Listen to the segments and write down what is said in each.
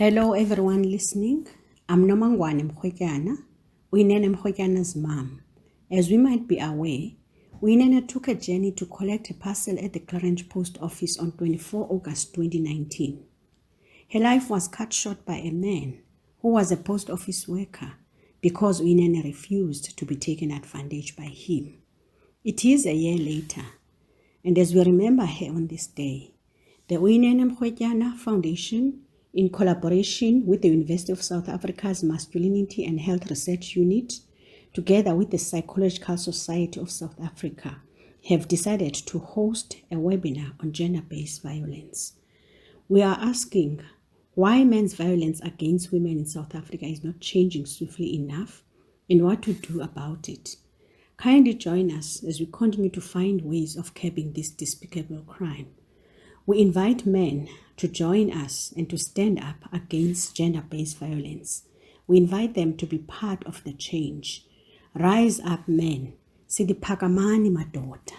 Hello everyone listening. I'm Uyinene Mrwetyana, Uyinene Mrwetyana's mom. As we might be aware, Uyinene took a journey to collect a parcel at the Clarence Post Office on 24 August 2019. Her life was cut short by a man who was a post office worker because Uyinene refused to be taken advantage by him. It is a year later, and as we remember her on this day, the Uyinene Mrwetyana Foundation, in collaboration with the University of South Africa's Masculinity and Health Research Unit, together with the Psychological Society of South Africa, have decided to host a webinar on gender-based violence. We are asking why men's violence against women in South Africa is not changing swiftly enough and what to do about it. Kindly join us as we continue to find ways of curbing this despicable crime. We invite men to join us and to stand up against gender-based violence. We invite them to be part of the change. Rise up, men. Sidiphakamani madoda.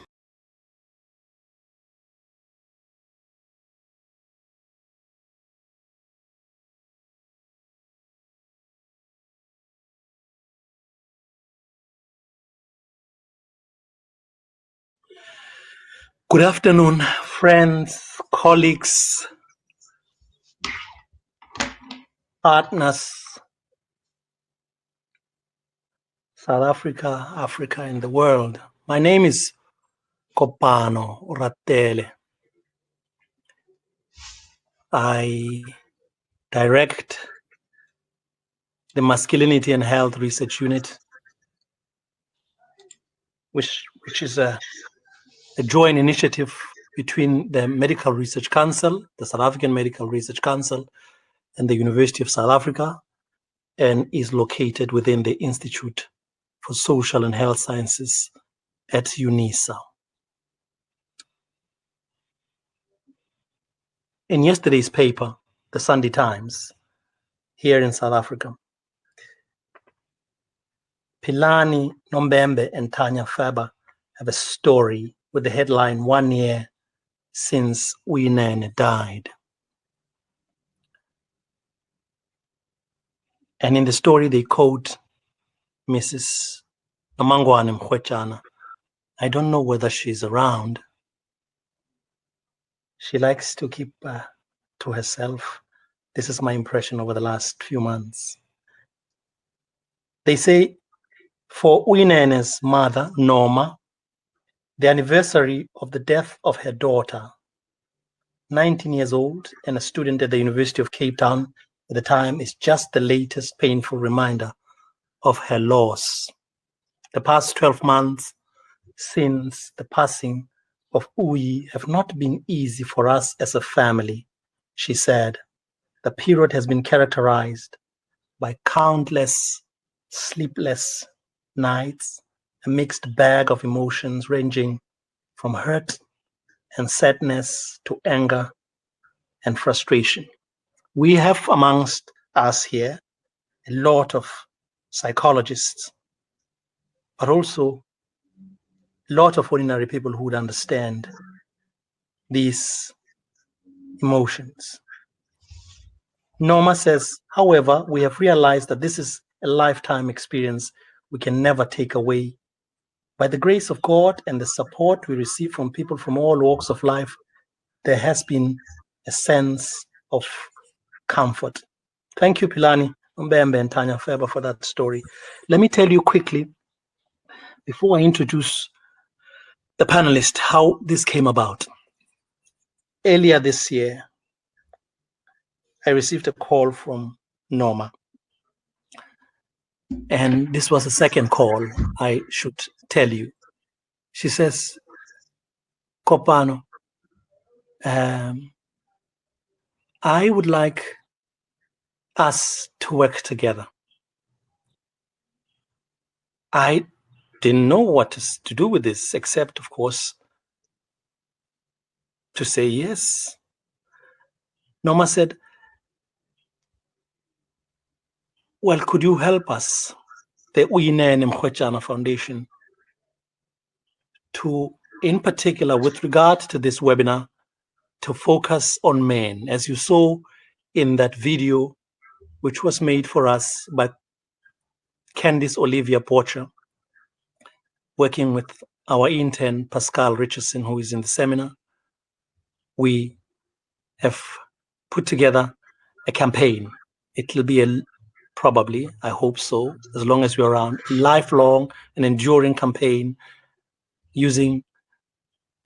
Good afternoon, friends, colleagues, partners, South Africa, Africa, and the world. My name is Kopano Ratele. I direct the Masculinity and Health Research Unit, which is a joint initiative between the Medical Research Council, the South African Medical Research Council, and the University of South Africa, and is located within the Institute for Social and Health Sciences at UNISA. In yesterday's paper, the Sunday Times, here in South Africa, Philani Nombembe and Tanya Faber have a story with the headline, 1 year since Uyinene died. And in the story, they quote Mrs Mrwetyana. I don't know whether she's around. She likes to keep to herself. This is my impression over the last few months. They say, for Uyinene's mother, Norma, the anniversary of the death of her daughter, 19 years old and a student at the University of Cape Town at the time, is just the latest painful reminder of her loss. The past 12 months since the passing of Uyi have not been easy for us as a family, she said. The period has been characterized by countless sleepless nights, a mixed bag of emotions ranging from hurt and sadness to anger and frustration. We have amongst us here a lot of psychologists, but also a lot of ordinary people who would understand these emotions. Norma says, however, we have realized that this is a lifetime experience we can never take away. By the grace of God and the support we receive from people from all walks of life, there has been a sense of comfort. Thank you, Philani Nombembe and Tanya Faber, for that story. Let me tell you quickly, before I introduce the panelists, how this came about. Earlier this year, I received a call from Norma. And this was the second call, I should tell you. She says, Kopano, I would like us to work together. I didn't know what to do with this, except, of course, to say yes. Norma said, well, could you help us, the Uyinene Mrwetyana Foundation, to, in particular, with regard to this webinar, to focus on men? As you saw in that video, which was made for us by Candice Olivia Porcher, working with our intern, Pascal Richardson, who is in the seminar. We have put together a campaign. It will be probably, I hope so, as long as we're around, a lifelong and enduring campaign using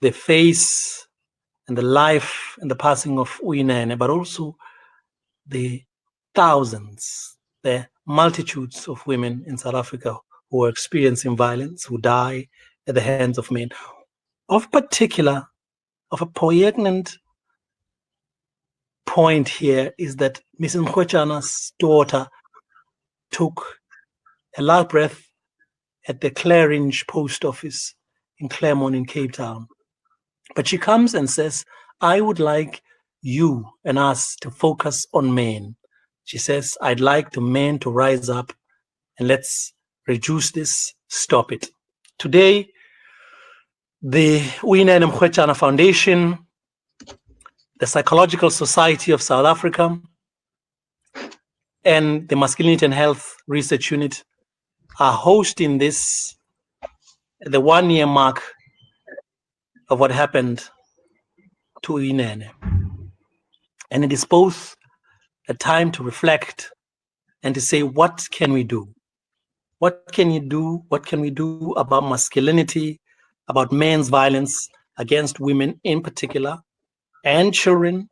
the face and the life and the passing of Uyinene, but also the thousands, the multitudes of women in South Africa who are experiencing violence, who die at the hands of men. Of a poignant point here is that Mrs Mrwetyana's daughter took a last breath at the Claringe post office in Claremont in Cape Town. But she comes and says, I would like you and us to focus on men. She says, I'd like the men to rise up and let's reduce this, stop it. Today, the Uyinene Mrwetyana Foundation, the Psychological Society of South Africa, and the Masculinity and Health Research Unit are hosting this, the 1 year mark of what happened to Uyinene. And it is both a time to reflect and to say, what can we do? What can you do? What can we do about masculinity, about men's violence against women in particular, and children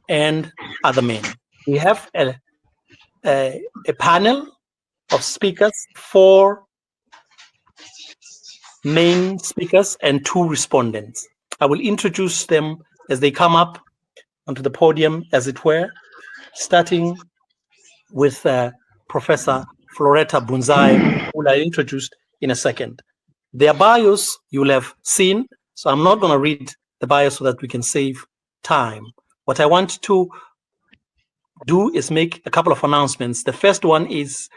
and other men? We have a panel of speakers, 4 main speakers and 2 respondents. I will introduce them as they come up onto the podium, as it were, starting with Professor Floretta Bunzai, who I introduced in a second. Their bios you will have seen, so I'm not going to read the bios so that we can save time. What I want to do is make a couple of announcements. The first one is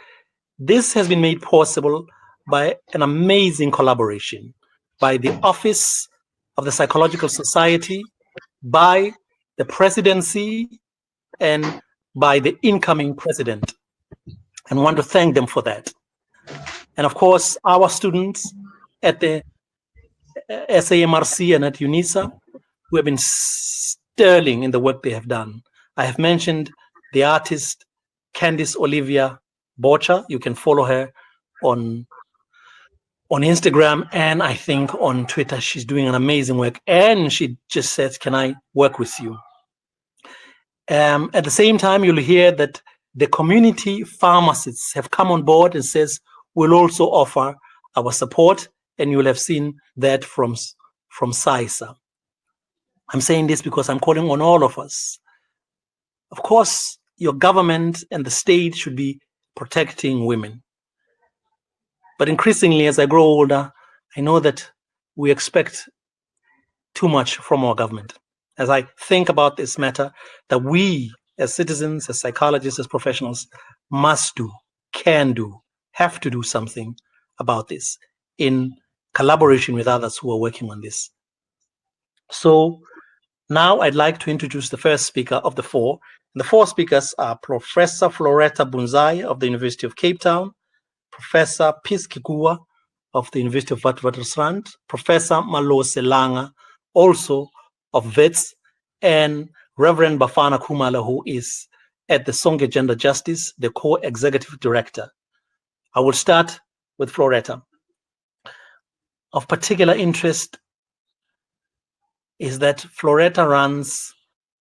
this has been made possible by an amazing collaboration by the Office of the Psychological Society, by the Presidency, and by the incoming President. And I want to thank them for that. And of course, our students at the SAMRC and at UNISA, who have been sterling in the work they have done. I have mentioned the artist Candice Olivia Porcher. You can follow her on Instagram and I think on Twitter. She's doing an amazing work. And she just said, can I work with you? At the same time, you'll hear that the community pharmacists have come on board and says, we'll also offer our support. And you'll have seen that from SAISA. I'm saying this because I'm calling on all of us. Of course, your government and the state should be protecting women. But increasingly, as I grow older, I know that we expect too much from our government. As I think about this matter, that we as citizens, as psychologists, as professionals, must do, can do, have to do something about this in collaboration with others who are working on this. So now I'd like to introduce the first speaker of the 4. And the 4 speakers are Professor Floretta Bunzai of the University of Cape Town, Professor Peace Kikua of the University of Witwatersrand, Professor Malose Langa, also of WITS, and Reverend Bafana Kumala, who is at the Songe Gender Justice, the co-executive director. I will start with Floretta. Of particular interest is that Floretta runs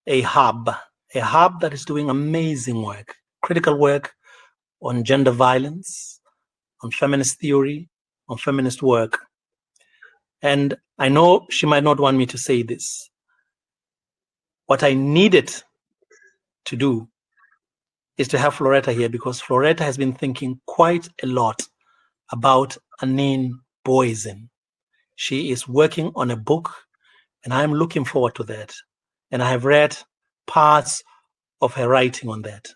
a hub that is doing amazing work, critical work on gender violence, on feminist theory, on feminist work. And I know she might not want me to say this. What I needed to do is to have Floretta here because Floretta has been thinking quite a lot about Anene Boysen. She is working on a book and I'm looking forward to that. And I have read parts of her writing on that.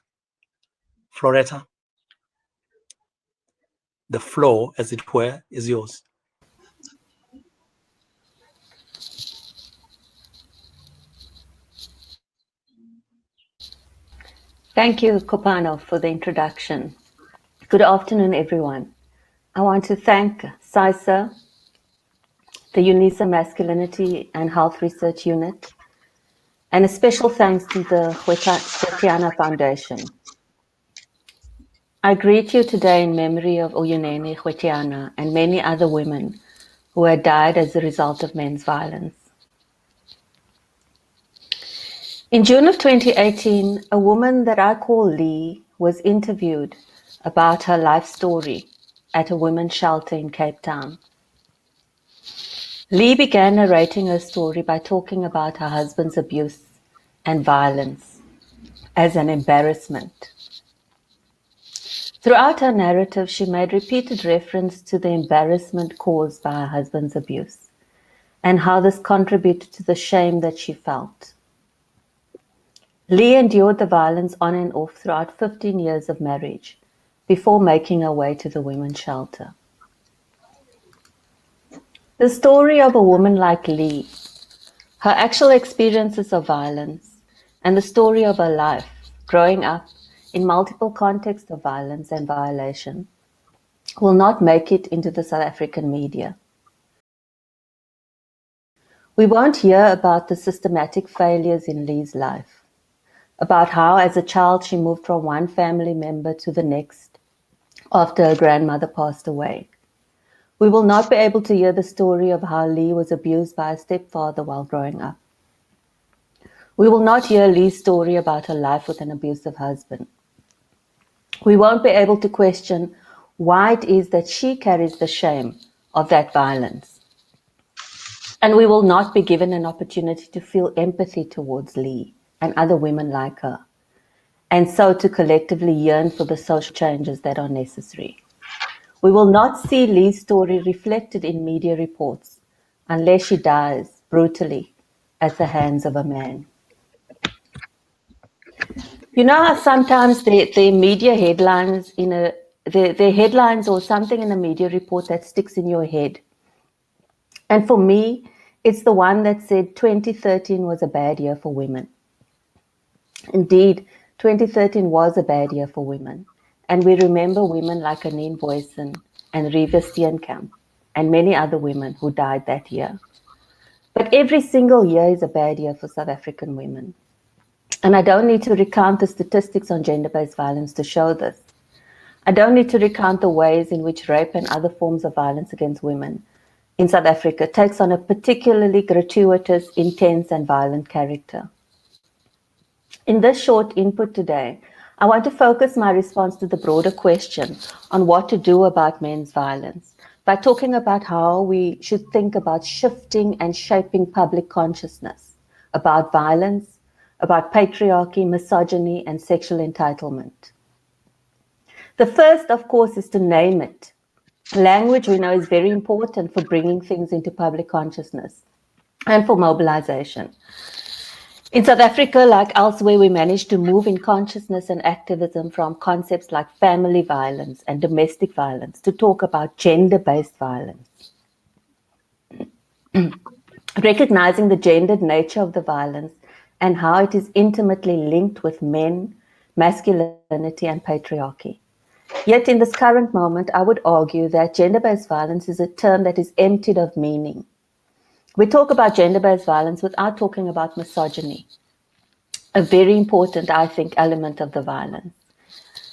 Floretta, the floor, as it were, is yours. Thank you, Kopano, for the introduction. Good afternoon, everyone. I want to thank SISA, the UNISA Masculinity and Health Research Unit, and a special thanks to the Mrwetyana Foundation. I greet you today in memory of Uyinene Mrwetyana and many other women who had died as a result of men's violence. In June of 2018, a woman that I call Lee was interviewed about her life story at a women's shelter in Cape Town. Lee began narrating her story by talking about her husband's abuse and violence as an embarrassment. Throughout her narrative, she made repeated reference to the embarrassment caused by her husband's abuse and how this contributed to the shame that she felt. Lee endured the violence on and off throughout 15 years of marriage before making her way to the women's shelter. The story of a woman like Lee, her actual experiences of violence, and the story of her life growing up in multiple contexts of violence and violation will not make it into the South African media. We won't hear about the systematic failures in Lee's life, about how as a child she moved from one family member to the next after her grandmother passed away. We will not be able to hear the story of how Lee was abused by a stepfather while growing up. We will not hear Lee's story about her life with an abusive husband. We won't be able to question why it is that she carries the shame of that violence. And we will not be given an opportunity to feel empathy towards Lee and other women like her, and so to collectively yearn for the social changes that are necessary. We will not see Lee's story reflected in media reports unless she dies brutally at the hands of a man. You know how sometimes the media headlines the headlines or something in a media report that sticks in your head. And for me, it's the one that said 2013 was a bad year for women. Indeed, 2013 was a bad year for women. And we remember women like Anine Boysen and Riva Steenkamp and many other women who died that year. But every single year is a bad year for South African women. And I don't need to recount the statistics on gender-based violence to show this. I don't need to recount the ways in which rape and other forms of violence against women in South Africa takes on a particularly gratuitous, intense, and violent character. In this short input today, I want to focus my response to the broader question on what to do about men's violence by talking about how we should think about shifting and shaping public consciousness about violence, about patriarchy, misogyny, and sexual entitlement. The first, of course, is to name it. Language, we know, is very important for bringing things into public consciousness and for mobilization. In South Africa, like elsewhere, we managed to move in consciousness and activism from concepts like family violence and domestic violence to talk about gender-based violence. Recognizing the gendered nature of the violence and how it is intimately linked with men, masculinity, and patriarchy. Yet in this current moment, I would argue that gender-based violence is a term that is emptied of meaning. We talk about gender-based violence without talking about misogyny, a very important, I think, element of the violence.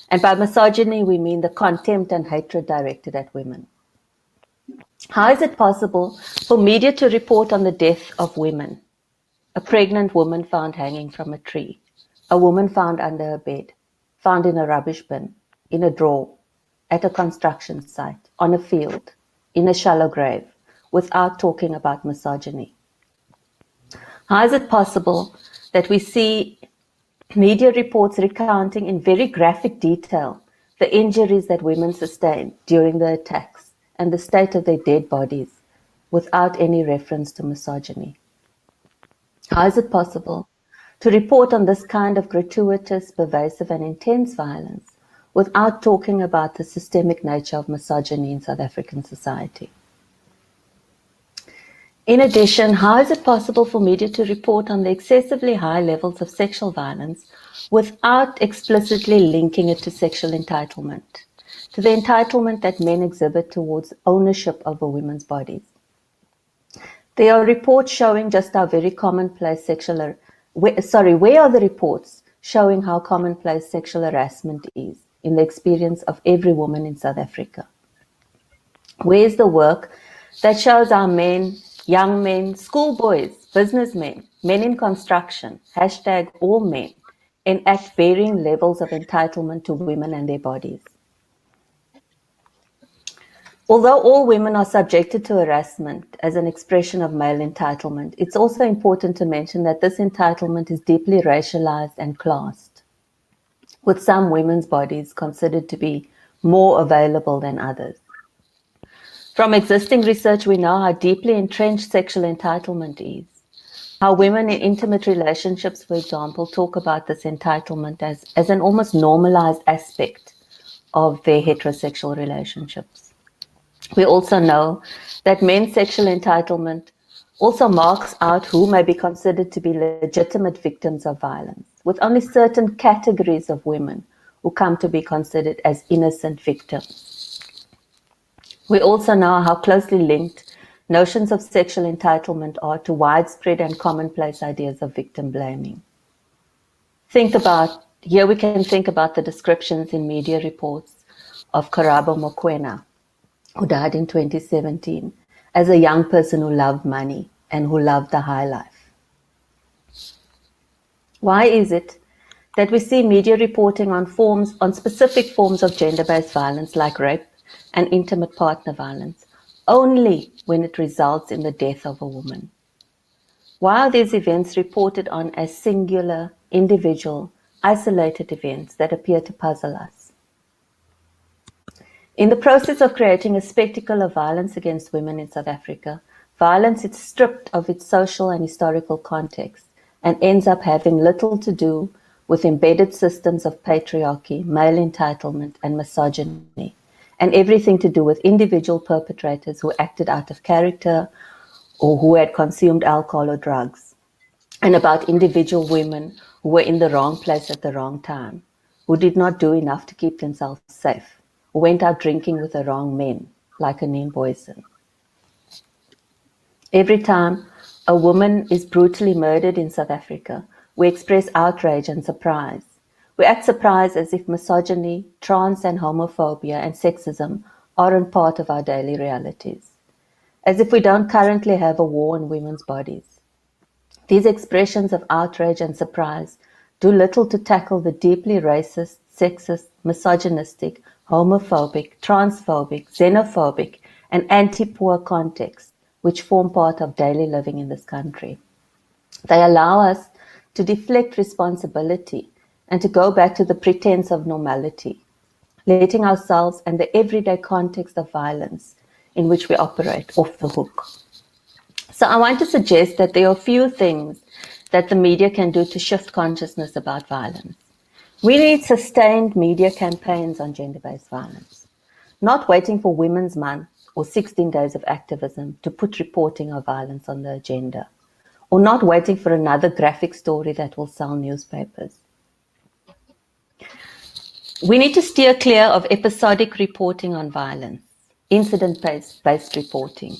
And by misogyny, we mean the contempt and hatred directed at women. How is it possible for media to report on the death of women? A pregnant woman found hanging from a tree, a woman found under her bed, found in a rubbish bin, in a drawer, at a construction site, on a field, in a shallow grave, without talking about misogyny? How is it possible that we see media reports recounting in very graphic detail the injuries that women sustained during the attacks and the state of their dead bodies without any reference to misogyny? How is it possible to report on this kind of gratuitous, pervasive, and intense violence without talking about the systemic nature of misogyny in South African society? In addition, how is it possible for media to report on the excessively high levels of sexual violence without explicitly linking it to sexual entitlement, to the entitlement that men exhibit towards ownership over women's bodies? There are reports showing just how very commonplace where are the reports showing how commonplace sexual harassment is in the experience of every woman in South Africa? Where is the work that shows our men, young men, schoolboys, businessmen, men in construction, #all men, enact varying levels of entitlement to women and their bodies? Although all women are subjected to harassment as an expression of male entitlement, it's also important to mention that this entitlement is deeply racialized and classed, with some women's bodies considered to be more available than others. From existing research, we know how deeply entrenched sexual entitlement is, how women in intimate relationships, for example, talk about this entitlement as an almost normalized aspect of their heterosexual relationships. We also know that men's sexual entitlement also marks out who may be considered to be legitimate victims of violence, with only certain categories of women who come to be considered as innocent victims. We also know how closely linked notions of sexual entitlement are to widespread and commonplace ideas of victim blaming. Here we can think about the descriptions in media reports of Karabo Mokoena, who died in 2017, as a young person who loved money and who loved the high life. Why is it that we see media reporting on specific forms of gender-based violence like rape and intimate partner violence only when it results in the death of a woman? Why are these events reported on as singular, individual, isolated events that appear to puzzle us? In the process of creating a spectacle of violence against women in South Africa, violence is stripped of its social and historical context and ends up having little to do with embedded systems of patriarchy, male entitlement, and misogyny, and everything to do with individual perpetrators who acted out of character or who had consumed alcohol or drugs, and about individual women who were in the wrong place at the wrong time, who did not do enough to keep themselves safe, who went out drinking with the wrong men, like Anene Boyson. Every time a woman is brutally murdered in South Africa, we express outrage and surprise. We act surprised as if misogyny, trans and homophobia, and sexism aren't part of our daily realities, as if we don't currently have a war on women's bodies. These expressions of outrage and surprise do little to tackle the deeply racist, sexist, misogynistic, homophobic, transphobic, xenophobic, and anti-poor contexts which form part of daily living in this country. They allow us to deflect responsibility and to go back to the pretense of normality, letting ourselves and the everyday context of violence in which we operate off the hook. So I want to suggest that there are few things that the media can do to shift consciousness about violence. We need sustained media campaigns on gender-based violence, not waiting for Women's Month or 16 days of activism to put reporting of violence on the agenda, or not waiting for another graphic story that will sell newspapers. We need to steer clear of episodic reporting on violence, incident-based reporting.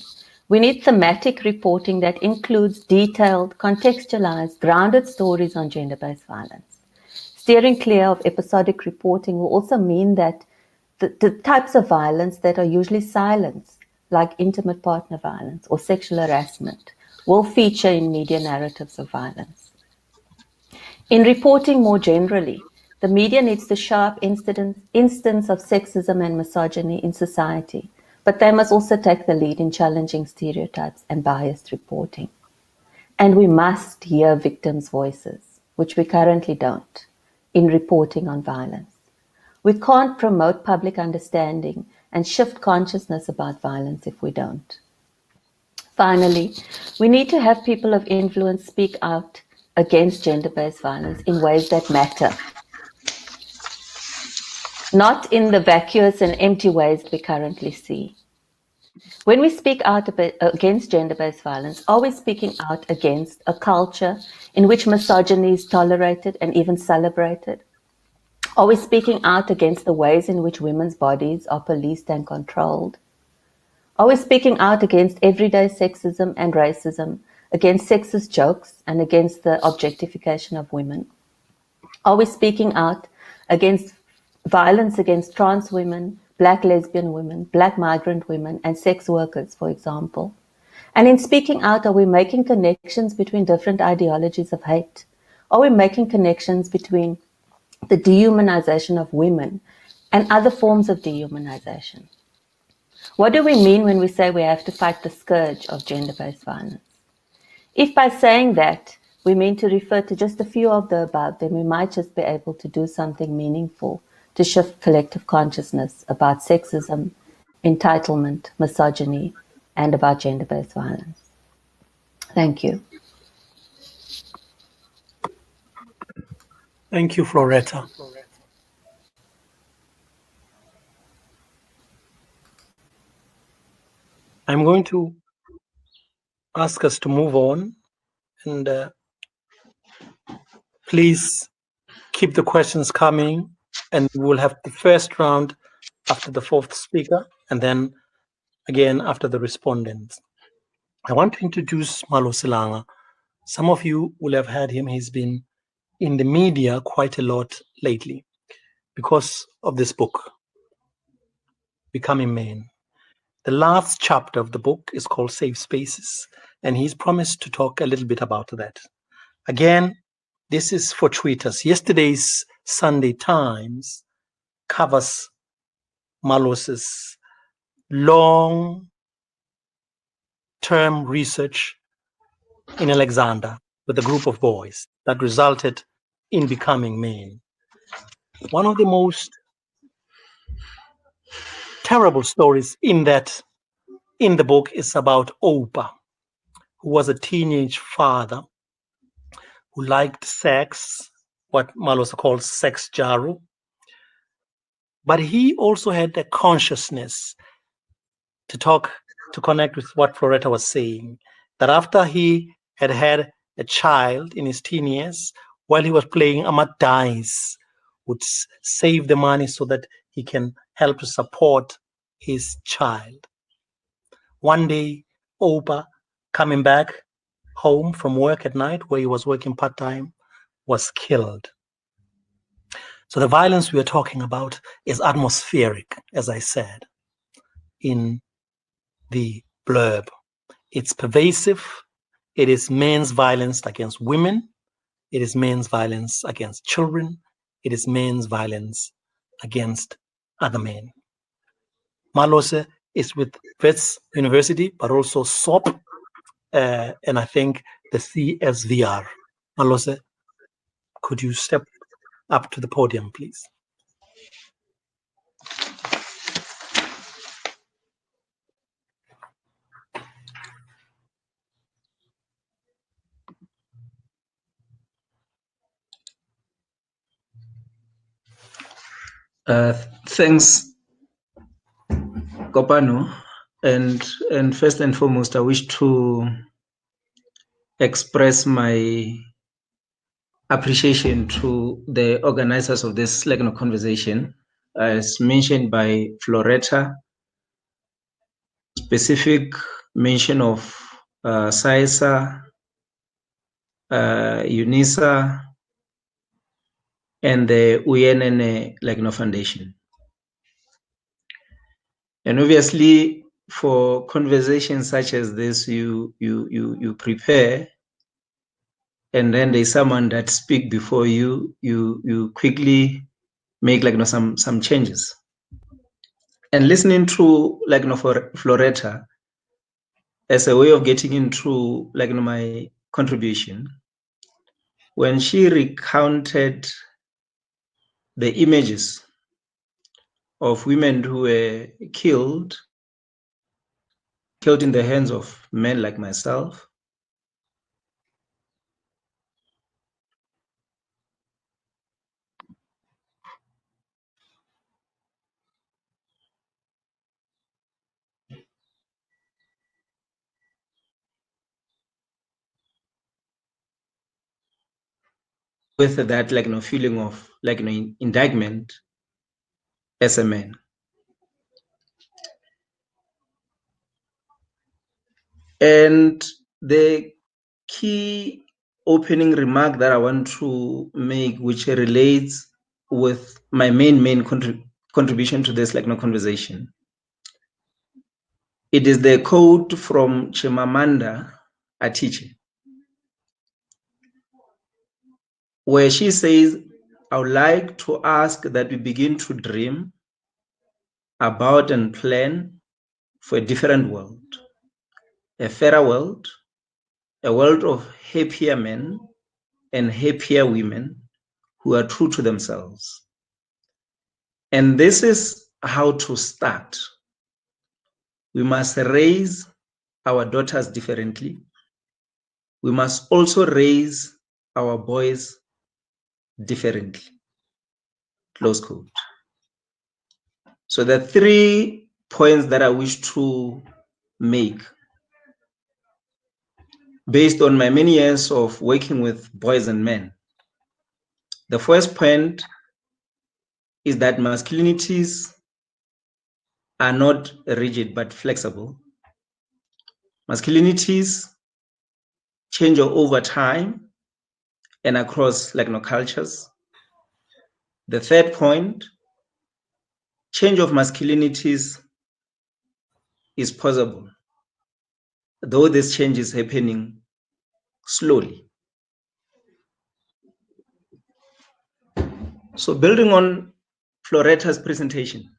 We need thematic reporting that includes detailed, contextualized, grounded stories on gender-based violence. Steering clear of episodic reporting will also mean that the types of violence that are usually silenced, like intimate partner violence or sexual harassment, will feature in media narratives of violence. In reporting more generally, the media needs to show up instance of sexism and misogyny in society, but they must also take the lead in challenging stereotypes and biased reporting. And we must hear victims' voices, which we currently don't, in reporting on violence. We can't promote public understanding and shift consciousness about violence if we don't. Finally, we need to have people of influence speak out against gender-based violence in ways that matter, not in the vacuous and empty ways we currently see. When we speak out against gender-based violence, are we speaking out against a culture in which misogyny is tolerated and even celebrated? Are we speaking out against the ways in which women's bodies are policed and controlled? Are we speaking out against everyday sexism and racism, against sexist jokes, and against the objectification of women? Are we speaking out against violence against trans women, black lesbian women, black migrant women, and sex workers, for example? And in speaking out, are we making connections between different ideologies of hate? Are we making connections between the dehumanization of women and other forms of dehumanization? What do we mean when we say we have to fight the scourge of gender-based violence? If by saying that we mean to refer to just a few of the above, then we might just be able to do something meaningful to shift collective consciousness about sexism, entitlement, misogyny, and about gender-based violence. Thank you. Thank you, Floretta. I'm going to ask us to move on, and please keep the questions coming, and we'll have the first round after the fourth speaker, and then again after the respondents. I want to introduce Malose Langa. Some of you will have heard him. He's been in the media quite a lot lately because of this book, Becoming Men. The last chapter of the book is called Safe Spaces, and he's promised to talk a little bit about that. Again, this is for tweeters. Yesterday's Sunday Times covers Malose's long-term research in Alexander with a group of boys that resulted in Becoming Men. One of the most terrible stories in the book is about Opa, who was a teenage father who liked sex, what Malose calls sex jaru. But he also had a consciousness to connect with what Floretta was saying, that after he had had a child in his teen years, while he was playing Amat dice, would save the money so that he can help to support his child. One day, Opa, coming back home from work at night, where he was working part-time, was killed. So the violence we are talking about is atmospheric, as I said in the blurb. It's pervasive. It is men's violence against women. It is men's violence against children. It is men's violence against other men. Malose is with Wits University, but also SOP, and I think the CSVR. Malose, could you step up to the podium, please? Thanks, Kopano. And first and foremost, I wish to express my appreciation to the organizers of this conversation. As mentioned by Floretta, specific mention of SAISA, UNISA, and the Uyinene Foundation. And obviously, for conversations such as this, you prepare, and then there's someone that speak before you. You quickly make some changes. And listening to for Floretta as a way of getting into my contribution, when she recounted the images of women who were killed in the hands of men like myself, with that feeling of indictment as a man. And the key opening remark that I want to make, which relates with my main contribution to this conversation, it is the quote from Chimamanda Adichie, where she says, I would like to ask that we begin to dream about and plan for a different world, a fairer world, a world of happier men and happier women who are true to themselves. And this is how to start. We must raise our daughters differently. We must also raise our boys differently. Close quote. So the 3 points that I wish to make based on my many years of working with boys and men. The first point is that masculinities are not rigid but flexible. Masculinities change over time and across cultures. The third point, change of masculinities is possible, though this change is happening slowly. So building on Floretta's presentation,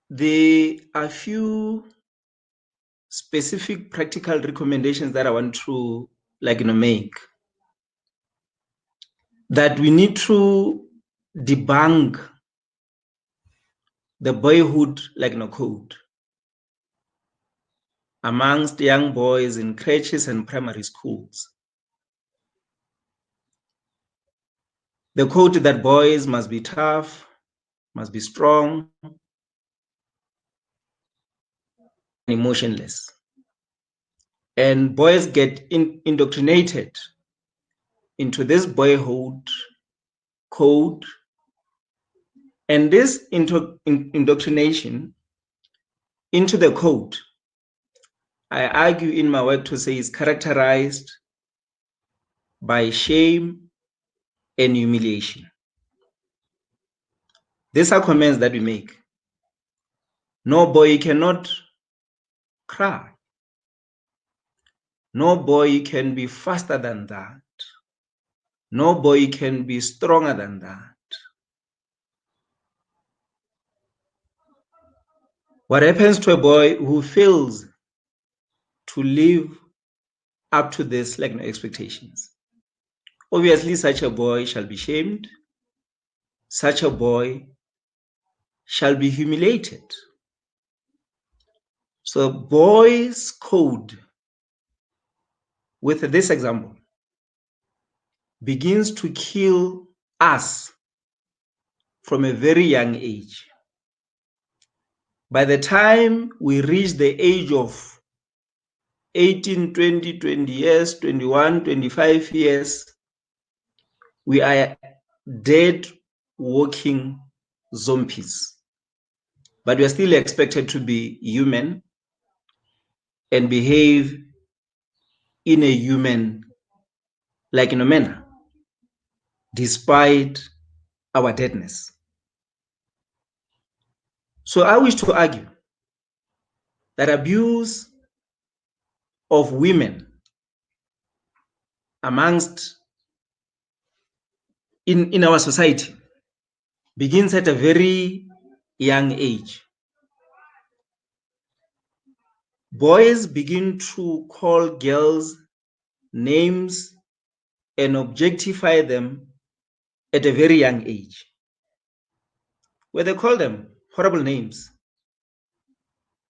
there are a few specific practical recommendations that I want to make. That we need to debunk the boyhood code amongst young boys in creches and primary schools. The code that boys must be tough, must be strong, emotionless. And boys get indoctrinated into this boyhood code. And this indoctrination into the code, I argue in my work to say, is characterized by shame and humiliation. These are comments that we make. No boy cannot cry. No boy can be faster than that. No boy can be stronger than that. What happens to a boy who fails to live up to this expectations? Obviously, such a boy shall be shamed. Such a boy shall be humiliated. So boys' code, with this example, begins to kill us from a very young age. By the time we reach the age of 18, 20, 20 years, 21, 25 years, we are dead walking zombies. But we are still expected to be human and behave in a human manner, despite our deadness. So I wish to argue that abuse of women amongst in our society begins at a very young age. Boys begin to call girls names and objectify them at a very young age, where they call them horrible names.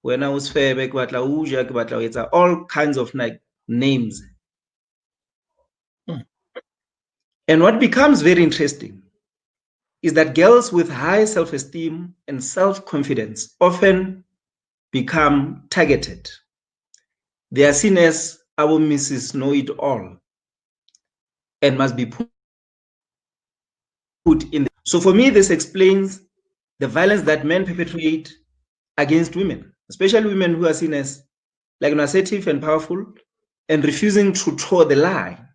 When I was fair, all kinds of names. And what becomes very interesting is that girls with high self-esteem and self-confidence often become targeted. They are seen as our Mrs. Know-it-all. and must be put in. So for me, this explains the violence that men perpetrate against women, especially women who are seen as like assertive and powerful and refusing to toe the line.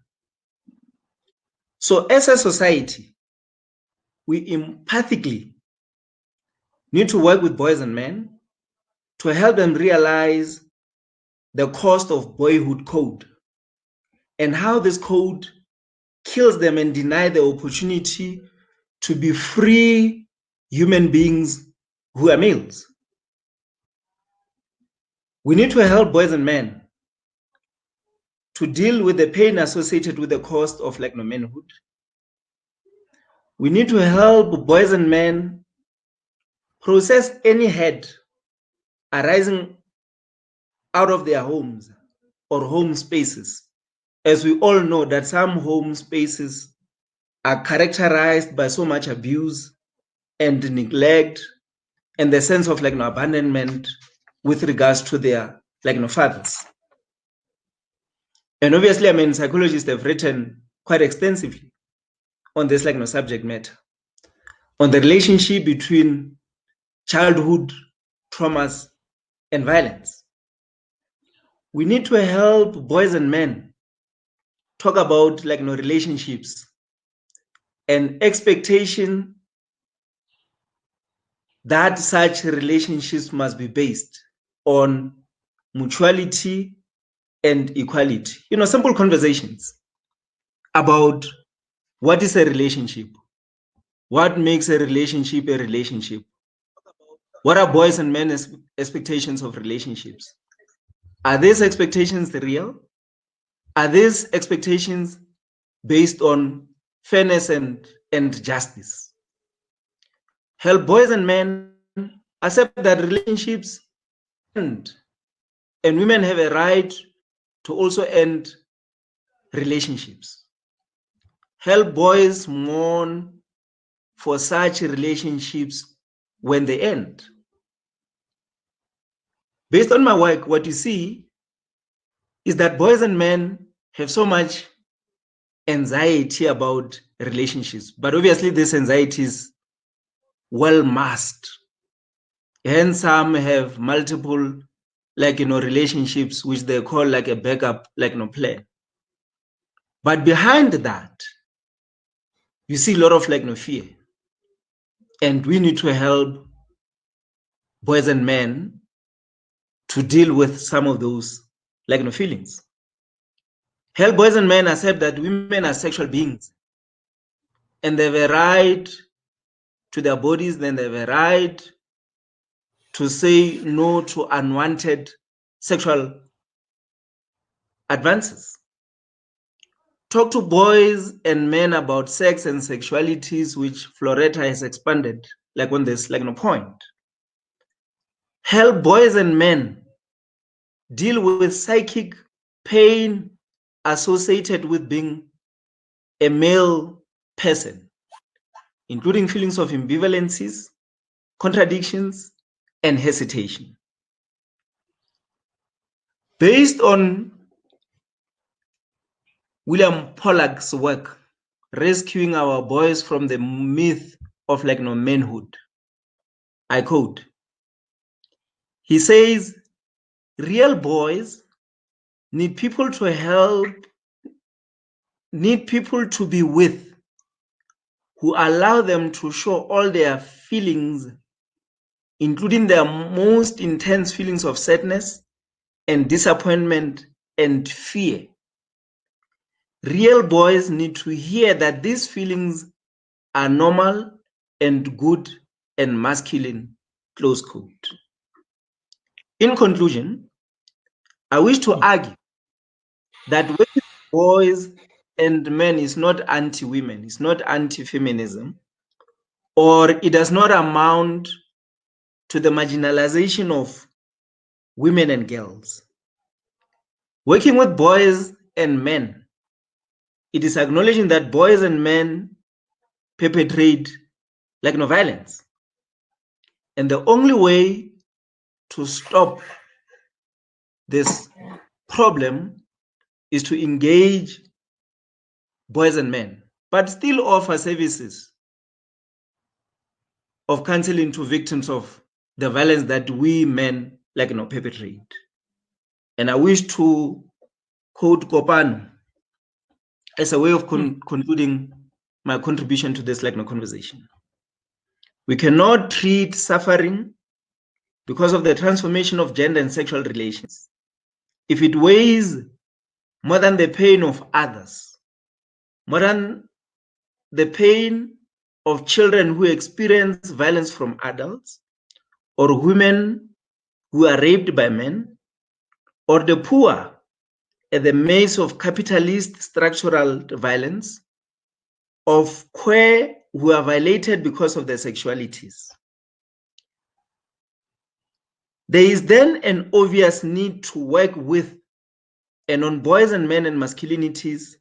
So as a society, we empathically need to work with boys and men to help them realize the cost of boyhood code and how this code kills them and deny the opportunity to be free human beings who are males. We need to help boys and men to deal with the pain associated with the cost of manhood. We need to help boys and men process any hate arising out of their homes or home spaces, as we all know that some home spaces are characterized by so much abuse and neglect and the sense of abandonment with regards to their fathers. And obviously, I mean, psychologists have written quite extensively on this subject matter, on the relationship between childhood traumas and violence. We need to help boys and men talk about relationships and expectation that such relationships must be based on mutuality and equality. Simple conversations about what is a relationship, what makes a relationship a relationship, what are boys and men's expectations of relationships. Are these expectations real? Are these expectations based on fairness and justice? Help boys and men accept that relationships end, and women have a right to also end relationships. Help boys mourn for such relationships when they end. Based on my work, what you see is that boys and men have so much anxiety about relationships, but obviously this anxiety is well masked. Hence, some have multiple relationships which they call a backup plan. But behind that, you see a lot of fear. And we need to help boys and men to deal with some of those feelings. Help boys and men accept that women are sexual beings and they have a right to their bodies, then they have a right to say no to unwanted sexual advances. Talk to boys and men about sex and sexualities, which Floretta has expanded on this point. Help boys and men deal with psychic pain associated with being a male person, including feelings of ambivalences, contradictions, and hesitation. Based on William Pollack's work, Rescuing Our Boys from the Myth of Manhood, I quote, he says, real boys need people to help, need people to be with, who allow them to show all their feelings, including their most intense feelings of sadness and disappointment and fear. Real boys need to hear that these feelings are normal and good and masculine, close quote. In conclusion, I wish to argue that working with boys and men is not anti-women, it's not anti-feminism, or it does not amount to the marginalization of women and girls. Working with boys and men, it is acknowledging that boys and men perpetrate violence. And the only way to stop this problem is to engage boys and men, but still offer services of counseling to victims of the violence that we men perpetrate. And I wish to quote Kopano as a way of concluding my contribution to this conversation. We cannot treat suffering because of the transformation of gender and sexual relations if it weighs more than the pain of others, more than the pain of children who experience violence from adults, or women who are raped by men, or the poor at the maze of capitalist structural violence, of queer who are violated because of their sexualities. There is then an obvious need to work with and on boys and men and masculinities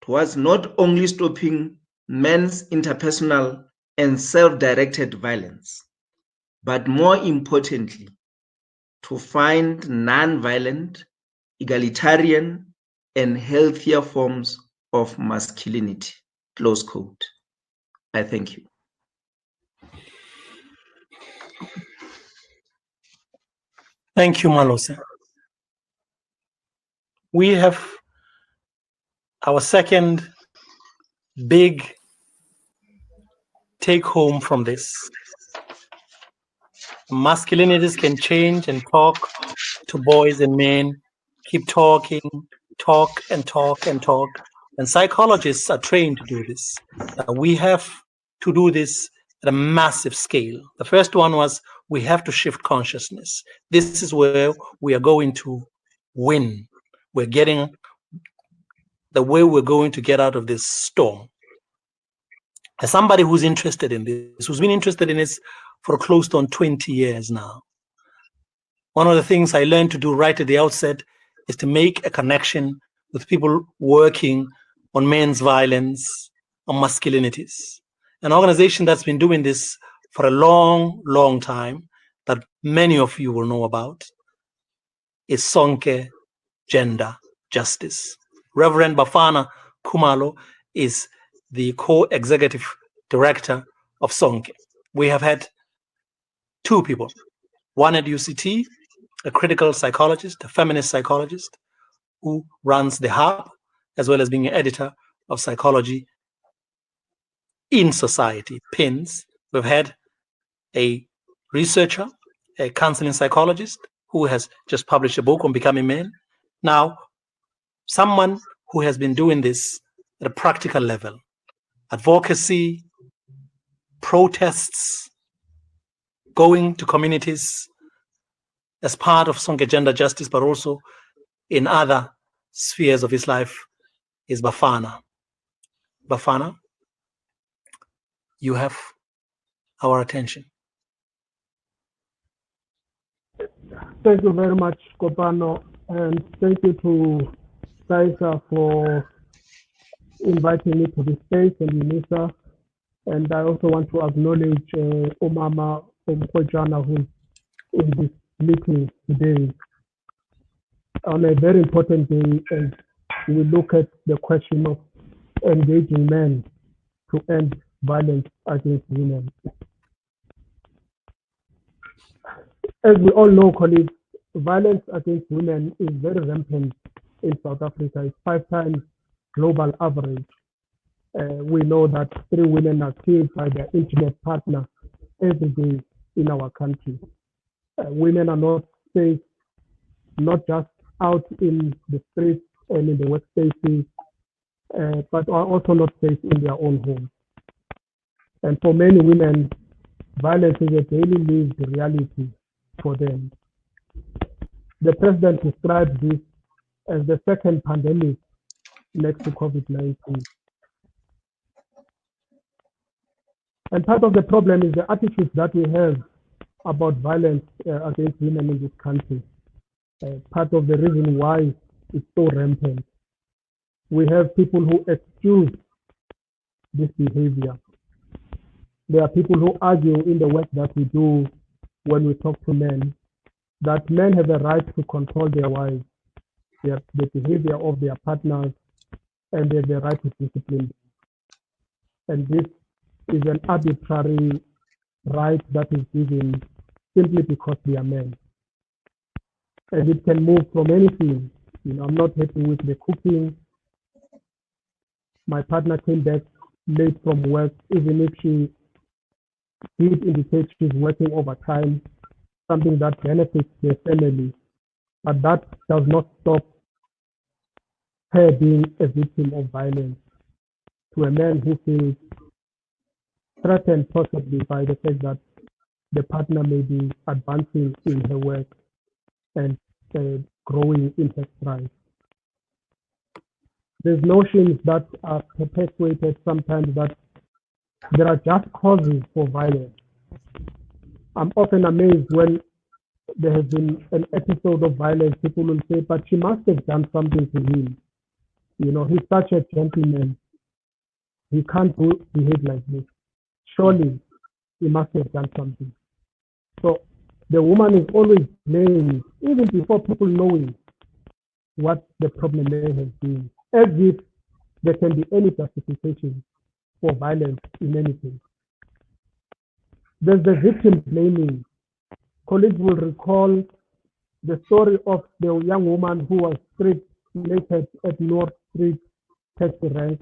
towards not only stopping men's interpersonal and self-directed violence, but more importantly, to find non-violent, egalitarian, and healthier forms of masculinity. Close quote. I thank you. Thank you, Malose. We have our second big take home from this. Masculinities can change and talk to boys and men, keep talking, talk and talk and talk. And psychologists are trained to do this. We have to do this at a massive scale. The first one was we have to shift consciousness. This is where we are going to win. We're getting the way we're going to get out of this storm. As somebody who's interested in this, who's been interested in this for close to 20 years now, one of the things I learned to do right at the outset is to make a connection with people working on men's violence, on masculinities. An organization that's been doing this for a long, long time, that many of you will know about, is Sonke Gender Justice. Reverend Bafana Kumalo is the co-executive director of Sonke. We have had two people, one at UCT, a critical psychologist, a feminist psychologist, who runs the hub, as well as being an editor of psychology in society, PINS. We've had a researcher, a counseling psychologist, who has just published a book on becoming men. Now, someone who has been doing this at a practical level, advocacy, protests, going to communities as part of Sonke Gender Justice, but also in other spheres of his life, is Bafana. Bafana, you have our attention. Thank you very much, Kopano, and thank you to Saisa for inviting me to this space, and Unisa. And I also want to acknowledge Umama Mrwetyana, who is in this meeting today on a very important day as we look at the question of engaging men to end violence against women. As we all know, colleagues, violence against women is very rampant in South Africa. It's 5 times global average. We know that 3 women are killed by their intimate partner every day in our country. Women are not safe, not just out in the streets and in the workspaces, but are also not safe in their own homes. And for many women, violence is a daily lived reality for them. The president describes this as the second pandemic next to COVID-19. And part of the problem is the attitudes that we have about violence against women in this country. Part of the reason why it's so rampant. We have people who excuse this behavior. There are people who argue in the work that we do when we talk to men that men have a right to control their wives, the behavior of their partners, and they have the right to discipline them. And this is an arbitrary right that is given simply because they are men. And it can move from anything. You know, I'm not happy with the cooking. My partner came back late from work, even if she did indicate she's working overtime, something that benefits their family. But that does not stop her being a victim of violence. To a man who feels threatened possibly by the fact that the partner may be advancing in her work and growing in her stride. There's notions that are perpetuated sometimes that there are just causes for violence. I'm often amazed when there has been an episode of violence, people will say, but she must have done something to him. You know, he's such a gentleman. He can't behave like this. Surely he must have done something. So the woman is always blamed, even before people knowing what the problem may have been, as if there can be any justification for violence in anything. There's the victim blaming. Colleagues will recall the story of the young woman who was stripped naked at North Street taxi rank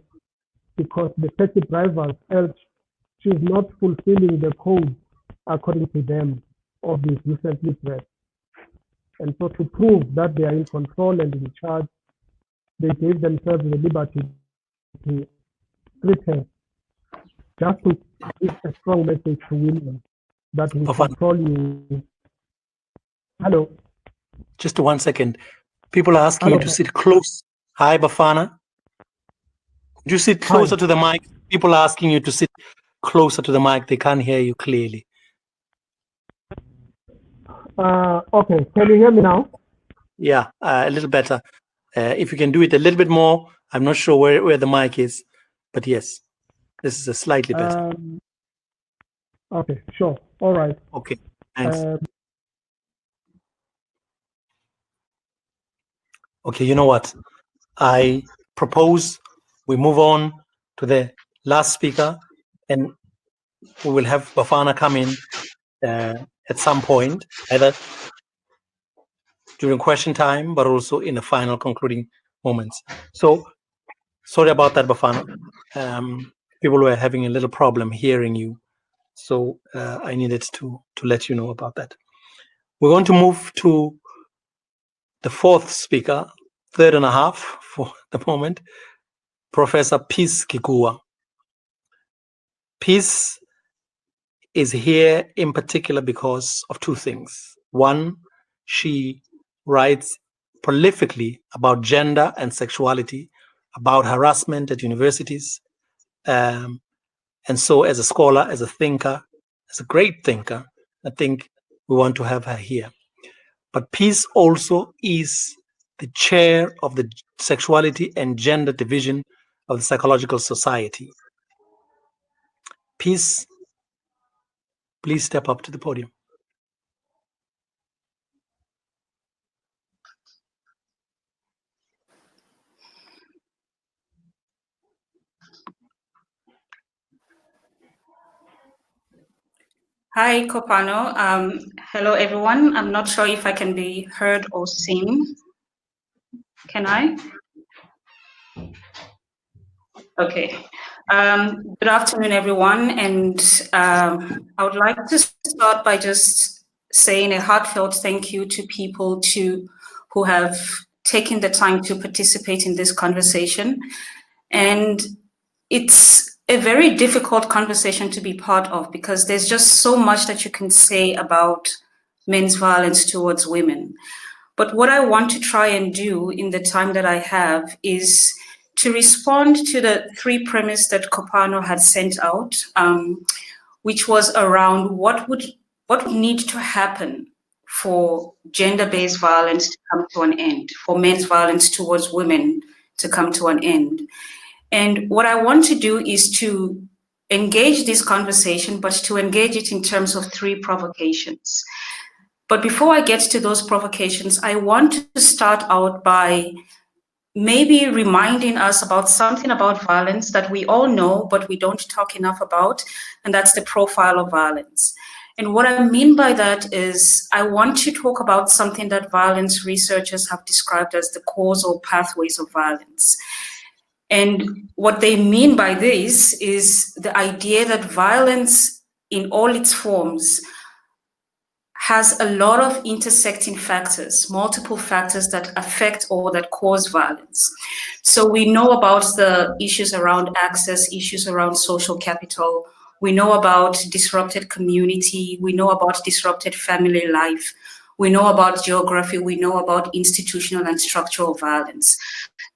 because the taxi drivers felt she's not fulfilling the code according to them of this decently dressed. And so to prove that they are in control and in charge, they gave themselves the liberty to strip her, just to give a strong message to women that we control you. Hello. Just 1 second. People are asking you to sit close. Hi, Bafana. Could you sit closer to the mic? People are asking you to sit closer to the mic. They can't hear you clearly. Okay. Can you hear me now? Yeah, a little better. If you can do it a little bit more, I'm not sure where the mic is, but yes, this is a slightly better. Okay, sure. All right. Okay, thanks. Okay, you know what? I propose we move on to the last speaker, and we will have Bafana come in at some point, either during question time, but also in the final concluding moments. So, sorry about that, Bafana. People were having a little problem hearing you, so I needed to let you know about that. We're going to move to the fourth speaker, third and a half for the moment, Professor Peace Kikua. Peace is here in particular because of two things. One, she writes prolifically about gender and sexuality, about harassment at universities. And so as a scholar, as a thinker, as a great thinker, I think we want to have her here. But Peace also is the chair of the Sexuality and Gender Division of the Psychological Society. Peace, please step up to the podium. Hi, Kopano. Hello, everyone. I'm not sure if I can be heard or seen. Can I? Okay. Good afternoon, everyone. And I would like to start by just saying a heartfelt thank you to people who have taken the time to participate in this conversation. And it's a very difficult conversation to be part of because there's just so much that you can say about men's violence towards women. But what I want to try and do in the time that I have is to respond to the three premises that Kopano had sent out, which was around what would need to happen for gender-based violence to come to an end, for men's violence towards women to come to an end. And what I want to do is to engage this conversation, but to engage it in terms of three provocations. But before I get to those provocations, I want to start out by maybe reminding us about something about violence that we all know, but we don't talk enough about, and that's the profile of violence. And what I mean by that is I want to talk about something that violence researchers have described as the causal pathways of violence. And what they mean by this is the idea that violence in all its forms has a lot of intersecting factors, multiple factors that affect or that cause violence. So we know about the issues around access, issues around social capital. We know about disrupted community. We know about disrupted family life. We know about geography. We know about institutional and structural violence.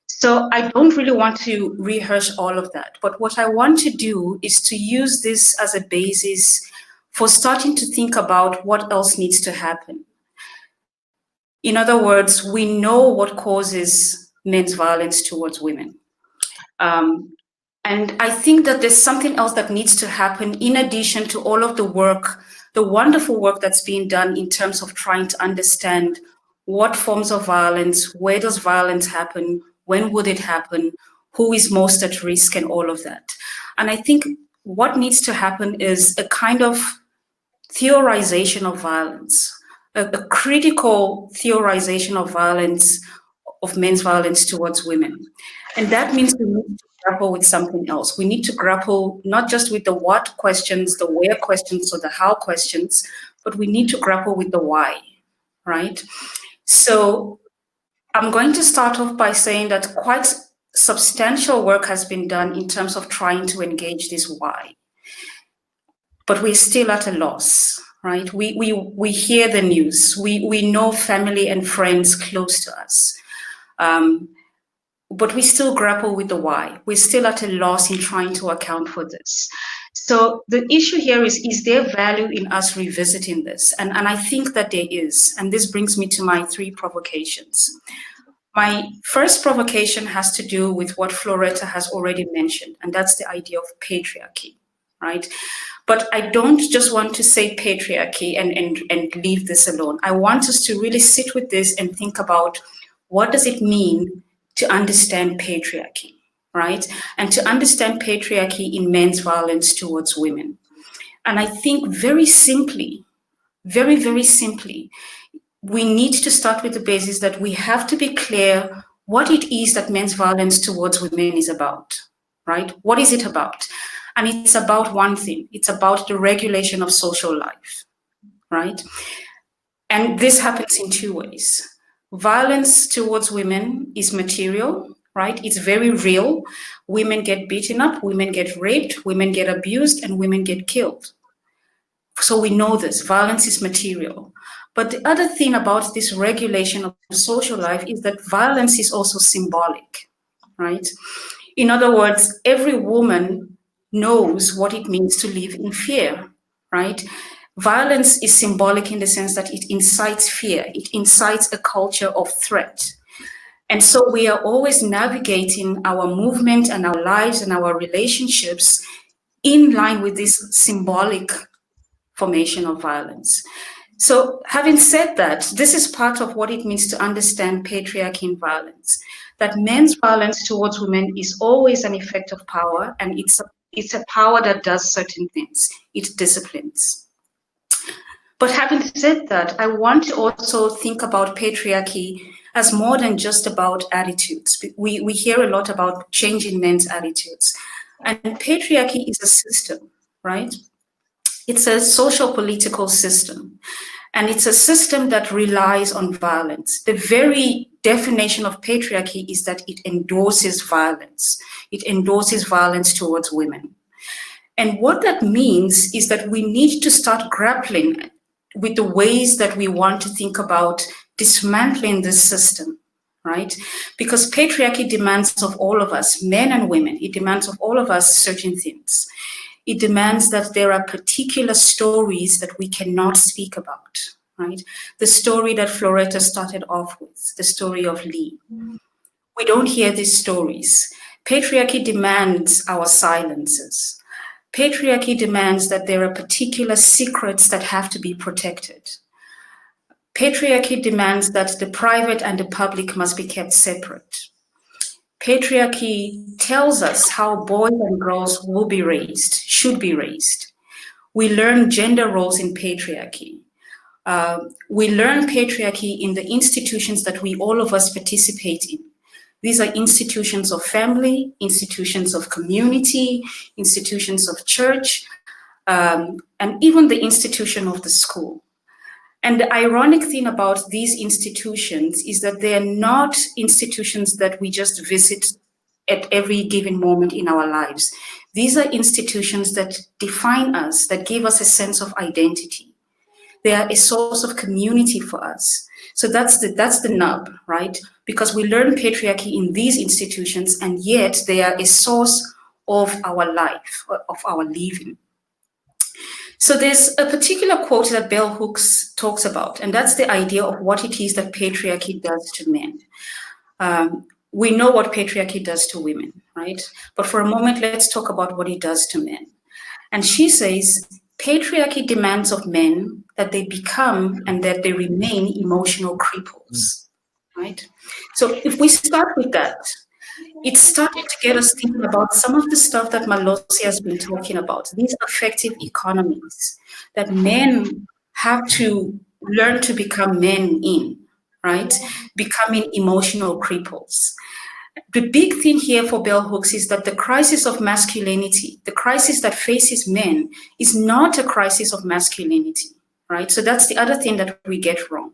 So I don't really want to rehearse all of that. But what I want to do is to use this as a basis for starting to think about what else needs to happen. In other words, we know what causes men's violence towards women. And I think that there's something else that needs to happen in addition to all of the work, the wonderful work that's being done in terms of trying to understand what forms of violence, where does violence happen, when would it happen, who is most at risk, and all of that. And I think what needs to happen is a kind of theorization of violence, a critical theorization of violence, of men's violence towards women. And that means we need to grapple with something else. We need to grapple not just with the what questions, the where questions, or the how questions, but we need to grapple with the why, right? So I'm going to start off by saying that quite substantial work has been done in terms of trying to engage this why. But we're still at a loss, right? We hear the news. We know family and friends close to us. But we still grapple with the why. We're still at a loss in trying to account for this. So the issue here is there value in us revisiting this? And I think that there is. And this brings me to my 3 provocations. My first provocation has to do with what Floretta has already mentioned, and that's the idea of patriarchy, right? But I don't just want to say patriarchy and leave this alone. I want us to really sit with this and think about what does it mean to understand patriarchy, right? And to understand patriarchy in men's violence towards women. And I think very simply, very, very simply, we need to start with the basis that we have to be clear what it is that men's violence towards women is about, right? What is it about? And it's about one thing. It's about the regulation of social life, right? And this happens in 2 ways. Violence towards women is material, right? It's very real. Women get beaten up, women get raped, women get abused, and women get killed. So we know this, violence is material. But the other thing about this regulation of social life is that violence is also symbolic, right? In other words, every woman knows what it means to live in fear, right? Violence is symbolic in the sense that it incites fear, it incites a culture of threat. And so we are always navigating our movement and our lives and our relationships in line with this symbolic formation of violence. So having said that, this is part of what it means to understand patriarchy and violence, that men's violence towards women is always an effect of power, and it's a power that does certain things. It disciplines. But having said that, I want to also think about patriarchy as more than just about attitudes. We hear a lot about changing men's attitudes. And patriarchy is a system, right? It's a social political system. And it's a system that relies on violence. The very definition of patriarchy is that it endorses violence. It endorses violence towards women. And what that means is that we need to start grappling with the ways that we want to think about dismantling this system, right? Because patriarchy demands of all of us, men and women, it demands of all of us certain things. It demands that there are particular stories that we cannot speak about, right? The story that Floretta started off with, the story of Lee. We don't hear these stories. Patriarchy demands our silences. Patriarchy demands that there are particular secrets that have to be protected. Patriarchy demands that the private and the public must be kept separate. patriarchy tells us how boys and girls will be raised, should be raised. We learn gender roles in patriarchy. We learn patriarchy in the institutions that all of us participate in. These are institutions of family, institutions of community, institutions of church, and even the institution of the school. And the ironic thing about these institutions is that they are not institutions that we just visit at every given moment in our lives. These are institutions that define us, that give us a sense of identity. They are a source of community for us. So that's the nub, right? Because we learn patriarchy in these institutions, and yet they are a source of our life, of our living. So there's a particular quote that Bell Hooks talks about, and that's the idea of what it is that patriarchy does to men. We know what patriarchy does to women, right? But for a moment, let's talk about what it does to men. And she says, patriarchy demands of men that they become and that they remain emotional cripples, right? So if we start with that, it started to get us thinking about some of the stuff that Malosi has been talking about, these affective economies that men have to learn to become men in, right? Becoming emotional cripples. The big thing here for Bell Hooks is that the crisis of masculinity, the crisis that faces men, is not a crisis of masculinity, right? So that's the other thing that we get wrong.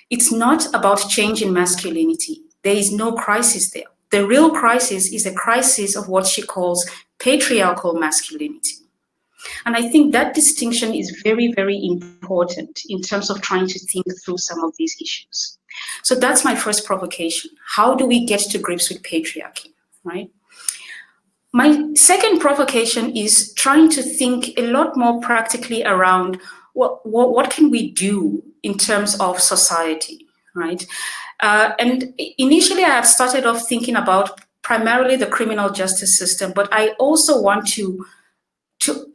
It's not about change in masculinity. There is no crisis there. The real crisis is a crisis of what she calls patriarchal masculinity. And I think that distinction is very, very important in terms of trying to think through some of these issues. So that's my first provocation. How do we get to grips with patriarchy, right? My second provocation is trying to think a lot more practically around what can we do in terms of society, right? And initially I have started off thinking about primarily the criminal justice system, but I also want to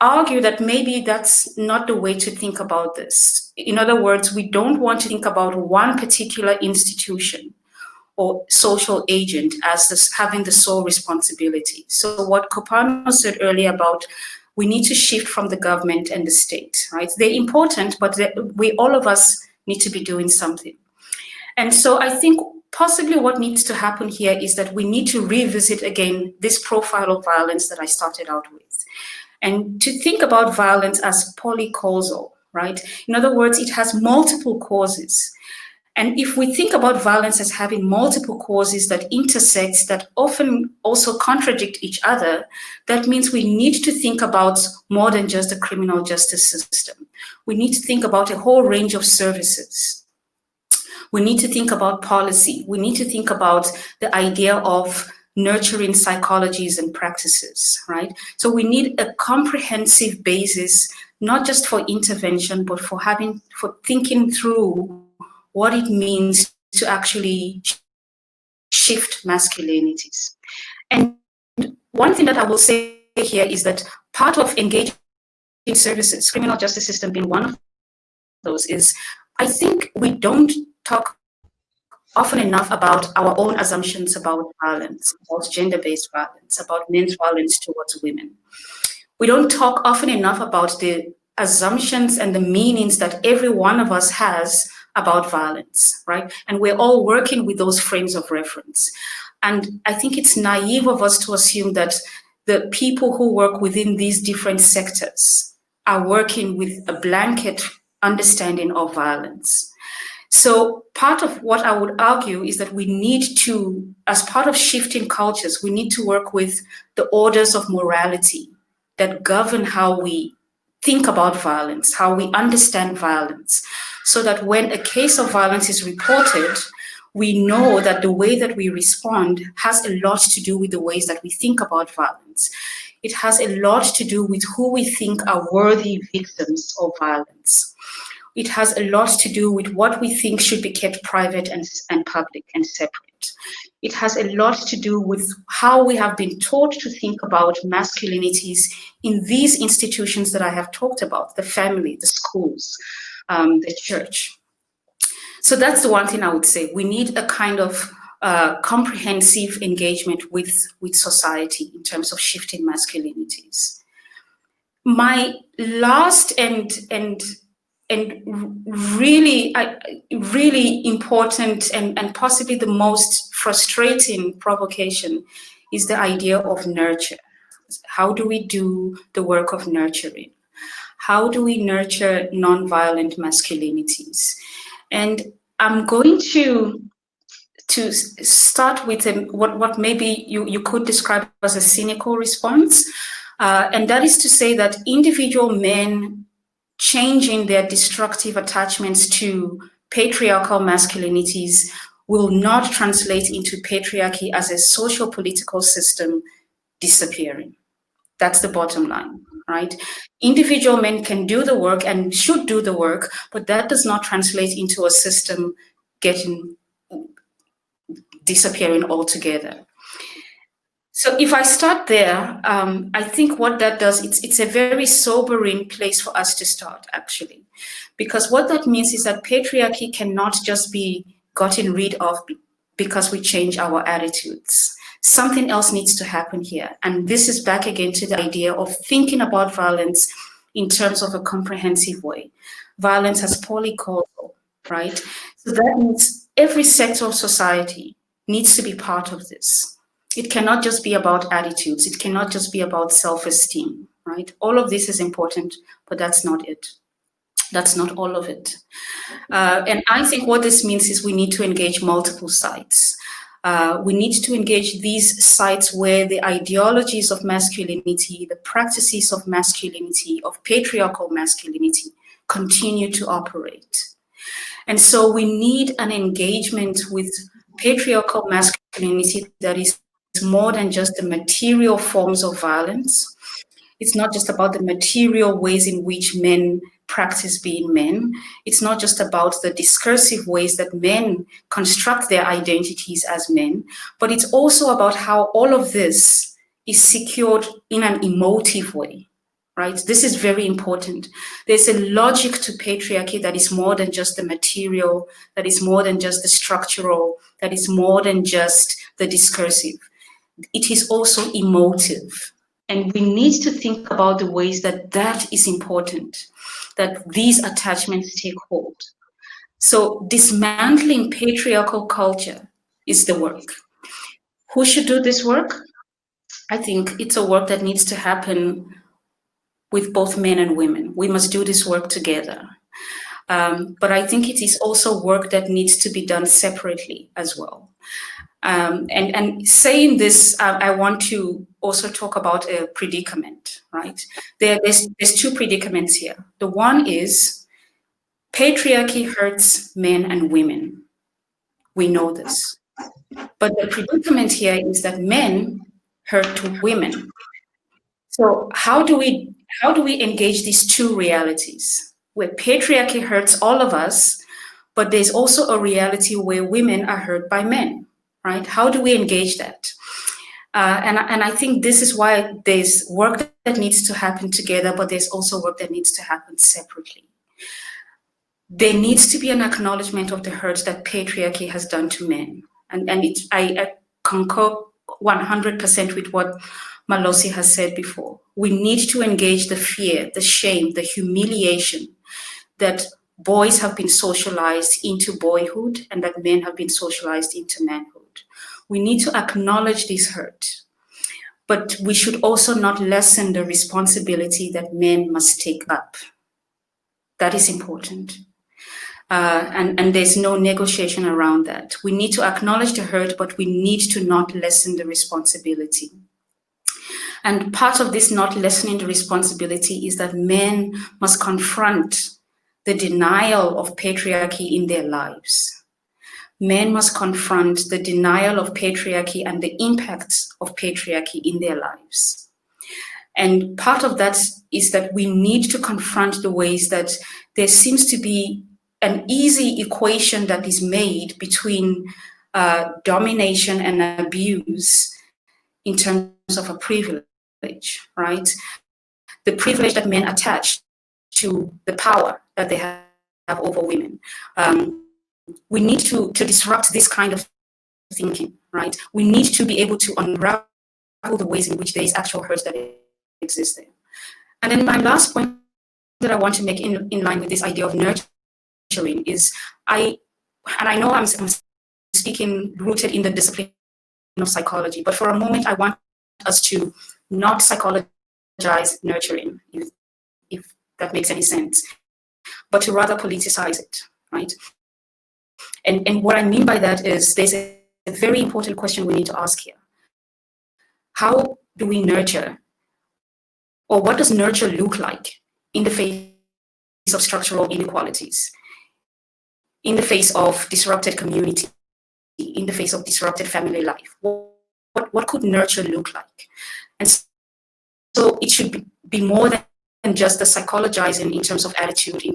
argue that maybe that's not the way to think about this. In other words, we don't want to think about one particular institution or social agent as having the sole responsibility. So what Kopano said earlier about we need to shift from the government and the state, right? They're important, but all of us need to be doing something. And so I think possibly what needs to happen here is that we need to revisit again this profile of violence that I started out with. And to think about violence as polycausal, right? In other words, it has multiple causes. And if we think about violence as having multiple causes that intersect, that often also contradict each other, that means we need to think about more than just the criminal justice system. We need to think about a whole range of services. We need to think about policy. We need to think about the idea of nurturing psychologies and practices, right? So we need a comprehensive basis, not just for intervention, but for thinking through what it means to actually shift masculinities. And one thing that I will say here is that part of engaging in services, criminal justice system being one of those, is I think we don't talk often enough about our own assumptions about violence, about gender-based violence, about men's violence towards women. We don't talk often enough about the assumptions and the meanings that every one of us has about violence, right? And we're all working with those frames of reference. And I think it's naive of us to assume that the people who work within these different sectors are working with a blanket understanding of violence. So part of what I would argue is that we need to, as part of shifting cultures, we need to work with the orders of morality that govern how we think about violence, how we understand violence, so that when a case of violence is reported, we know that the way that we respond has a lot to do with the ways that we think about violence. It has a lot to do with who we think are worthy victims of violence. It has a lot to do with what we think should be kept private and public and separate. It has a lot to do with how we have been taught to think about masculinities in these institutions that I have talked about, the family, the schools, the church. So that's the one thing I would say. We need a kind of comprehensive engagement with society in terms of shifting masculinities. My last and really important and possibly the most frustrating provocation is the idea of nurture. How do we do the work of nurturing? How do we nurture nonviolent masculinities? And I'm going to start with what maybe you could describe as a cynical response, and that is to say that individual men changing their destructive attachments to patriarchal masculinities will not translate into patriarchy as a social political system disappearing. That's the bottom line, right? Individual men can do the work and should do the work, but that does not translate into a system disappearing altogether. So if I start there, I think what that does, it's a very sobering place for us to start, actually. Because what that means is that patriarchy cannot just be gotten rid of because we change our attitudes. Something else needs to happen here. And this is back again to the idea of thinking about violence in terms of a comprehensive way. Violence as polycausal, right? So that means every sector of society needs to be part of this. It cannot just be about attitudes. It cannot just be about self-esteem, right? All of this is important, but that's not it. That's not all of it. And I think what this means is we need to engage multiple sides. We need to engage these sites where the ideologies of masculinity, the practices of masculinity, of patriarchal masculinity continue to operate. And so we need an engagement with patriarchal masculinity that is more than just the material forms of violence. It's not just about the material ways in which men practice being men. It's not just about the discursive ways that men construct their identities as men, but it's also about how all of this is secured in an emotive way, right? This is very important. There's a logic to patriarchy that is more than just the material, that is more than just the structural, that is more than just the discursive. It is also emotive. And we need to think about the ways that that is important, that these attachments take hold. So dismantling patriarchal culture is the work. Who should do this work? I think it's a work that needs to happen with both men and women. We must do this work together. But I think it is also work that needs to be done separately as well. And saying this, I want to also talk about a predicament, right? There's two predicaments here. The one is patriarchy hurts men and women. We know this. But the predicament here is that men hurt women. So how do we engage these two realities where patriarchy hurts all of us, but there's also a reality where women are hurt by men? Right? How do we engage that? And I think this is why there's work that needs to happen together, but there's also work that needs to happen separately. There needs to be an acknowledgement of the hurt that patriarchy has done to men. And I concur 100% with what Malosi has said before. We need to engage the fear, the shame, the humiliation that boys have been socialized into boyhood and that men have been socialized into manhood. We need to acknowledge this hurt, but we should also not lessen the responsibility that men must take up. That is important. And there's no negotiation around that. We need to acknowledge the hurt, but we need to not lessen the responsibility. And part of this not lessening the responsibility is that men must confront the denial of patriarchy in their lives. Men must confront the denial of patriarchy and the impacts of patriarchy in their lives. And part of that is that we need to confront the ways that there seems to be an easy equation that is made between domination and abuse in terms of a privilege, right? The privilege that men attach to the power that they have over women. We need to disrupt this kind of thinking, right? We need to be able to unravel the ways in which there is actual hurt that exists there. And then my last point that I want to make in line with this idea of nurturing is I know I'm speaking rooted in the discipline of psychology, but for a moment I want us to not psychologize nurturing, if that makes any sense, but to rather politicize it, right? And what I mean by that is there's a very important question we need to ask here. How do we nurture, or what does nurture look like in the face of structural inequalities, in the face of disrupted community, in the face of disrupted family life? What could nurture look like? And so it should be more than just the psychologizing in terms of attitude, in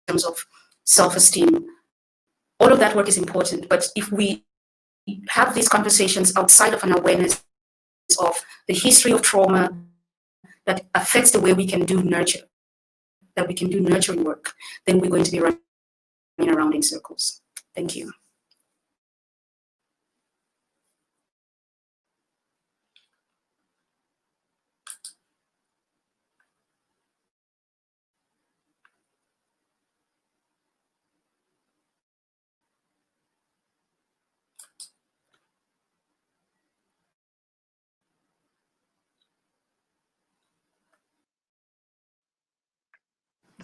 terms of self-esteem. All of that work is important, but if we have these conversations outside of an awareness of the history of trauma that affects the way we can do nurture, that we can do nurturing work, then we're going to be running around in circles. Thank you.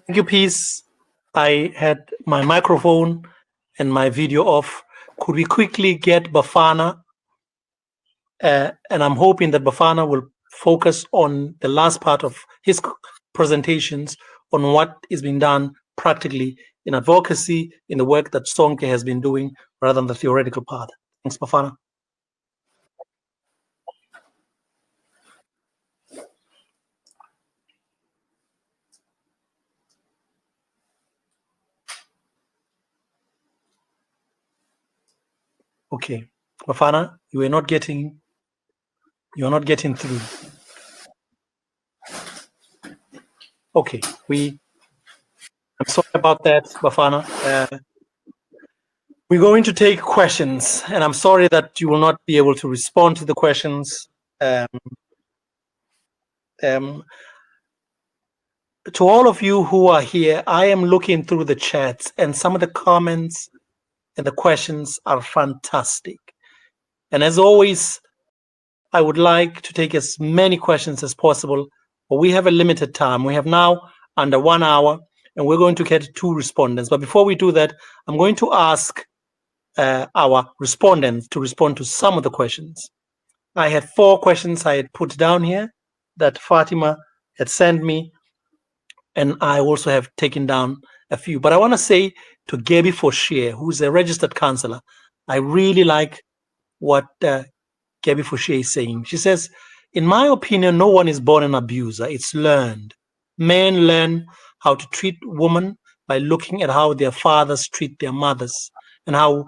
Thank you, Peace. I had my microphone and my video off. Could we quickly get Bafana? And I'm hoping that Bafana will focus on the last part of his presentations on what is being done practically in advocacy, in the work that Sonke has been doing, rather than the theoretical part. Thanks, Bafana. Okay, Bafana, you're not getting through. Okay, I'm sorry about that, Bafana. We're going to take questions, and I'm sorry that you will not be able to respond to the questions. To all of you who are here, I am looking through the chats, and some of the comments and the questions are fantastic. And as always, I would like to take as many questions as possible, but we have a limited time. We have now under 1 hour, and we're going to get 2 respondents. But before we do that, I'm going to ask our respondents to respond to some of the questions. I had 4 questions I had put down here that Fatima had sent me, and I also have taken down a few. But I want to say to Gaby Fauchier, who's a registered counselor, I really like what Gaby Fauchier is saying. She says, in my opinion, no one is born an abuser. It's learned. Men learn how to treat women by looking at how their fathers treat their mothers and how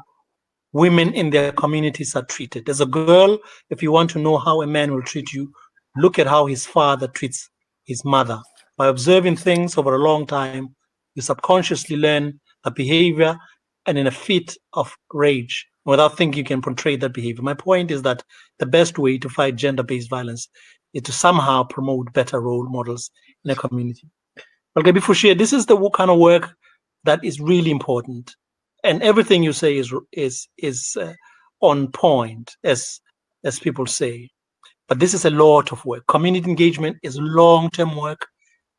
women in their communities are treated. As a girl, if you want to know how a man will treat you, look at how his father treats his mother. By observing things over a long time, you subconsciously learn a behavior, and in a fit of rage, without thinking you can portray that behavior. My point is that the best way to fight gender-based violence is to somehow promote better role models in a community. Well, Gaby Fauchier, this is the kind of work that is really important. And everything you say is on point, as people say. But this is a lot of work. Community engagement is long-term work,